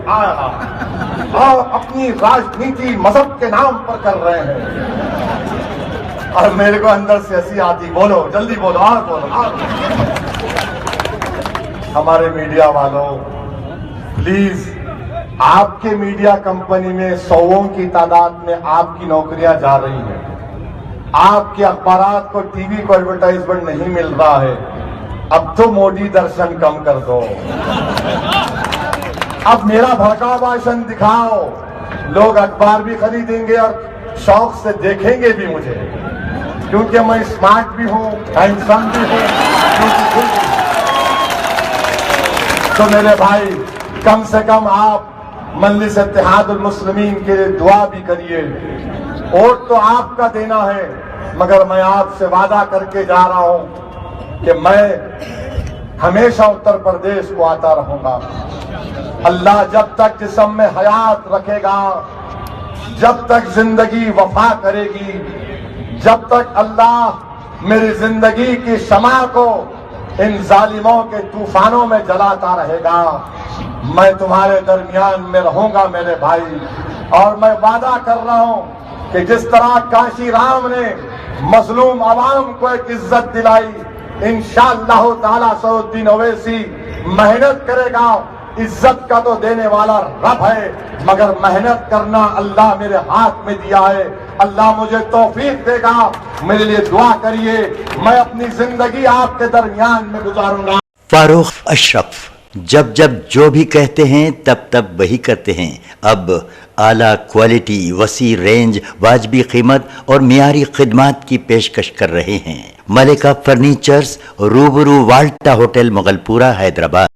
اپنی راجنیتی مذہب کے نام پر کر رہے ہیں۔ اور میرے کو اندر سے ہنسی آتی، بولو جلدی بولو، اور بولو۔ ہمارے میڈیا والوں پلیز، آپ کے میڈیا کمپنی میں 100 کی تعداد میں آپ کی نوکریاں جا رہی ہیں، آپ کے اخبارات کو ٹی وی کو ایڈورٹائزمنٹ نہیں مل رہا ہے۔ اب تو موڈی درشن کم کر دو، اب میرا بھڑکاؤ بھاشن دکھاؤ، لوگ اخبار بھی خریدیں گے اور شوق سے دیکھیں گے بھی مجھے، کیونکہ میں اسمارٹ بھی ہوں، ہینڈسم بھی ہوں۔ تو میرے بھائی، کم سے کم آپ مجلس اتحاد المسلمین کے لیے دعا بھی کریے۔ ووٹ تو آپ کا دینا ہے، مگر میں آپ سے وعدہ کر کے جا رہا ہوں کہ میں ہمیشہ اتر پردیش کو آتا رہوں گا۔ اللہ جب تک جسم میں حیات رکھے گا، جب تک زندگی وفا کرے گی، جب تک اللہ میری زندگی کی شمع کو ان ظالموں کے طوفانوں میں جلاتا رہے گا، میں تمہارے درمیان میں رہوں گا میرے بھائی۔ اور میں وعدہ کر رہا ہوں کہ جس طرح کاشی رام نے مظلوم عوام کو ایک عزت دلائی، انشاءاللہ تعالی سعود الدین اویسی محنت کرے گا۔ عزت کا تو دینے والا رب ہے، مگر محنت کرنا اللہ میرے ہاتھ میں دیا ہے۔ اللہ مجھے توفیق دے گا، میرے لیے دعا کریے، میں اپنی زندگی آپ کے درمیان میں گزاروں گا۔ فاروق اشرف جب جب جو بھی کہتے ہیں تب تب وہی کرتے ہیں۔ اب اعلیٰ کوالٹی، وسیع رینج، واجبی قیمت اور معیاری خدمات کی پیشکش کر رہے ہیں۔ ملکہ فرنیچرز، روبرو والٹا ہوٹل، مغل پورہ، حیدرآباد۔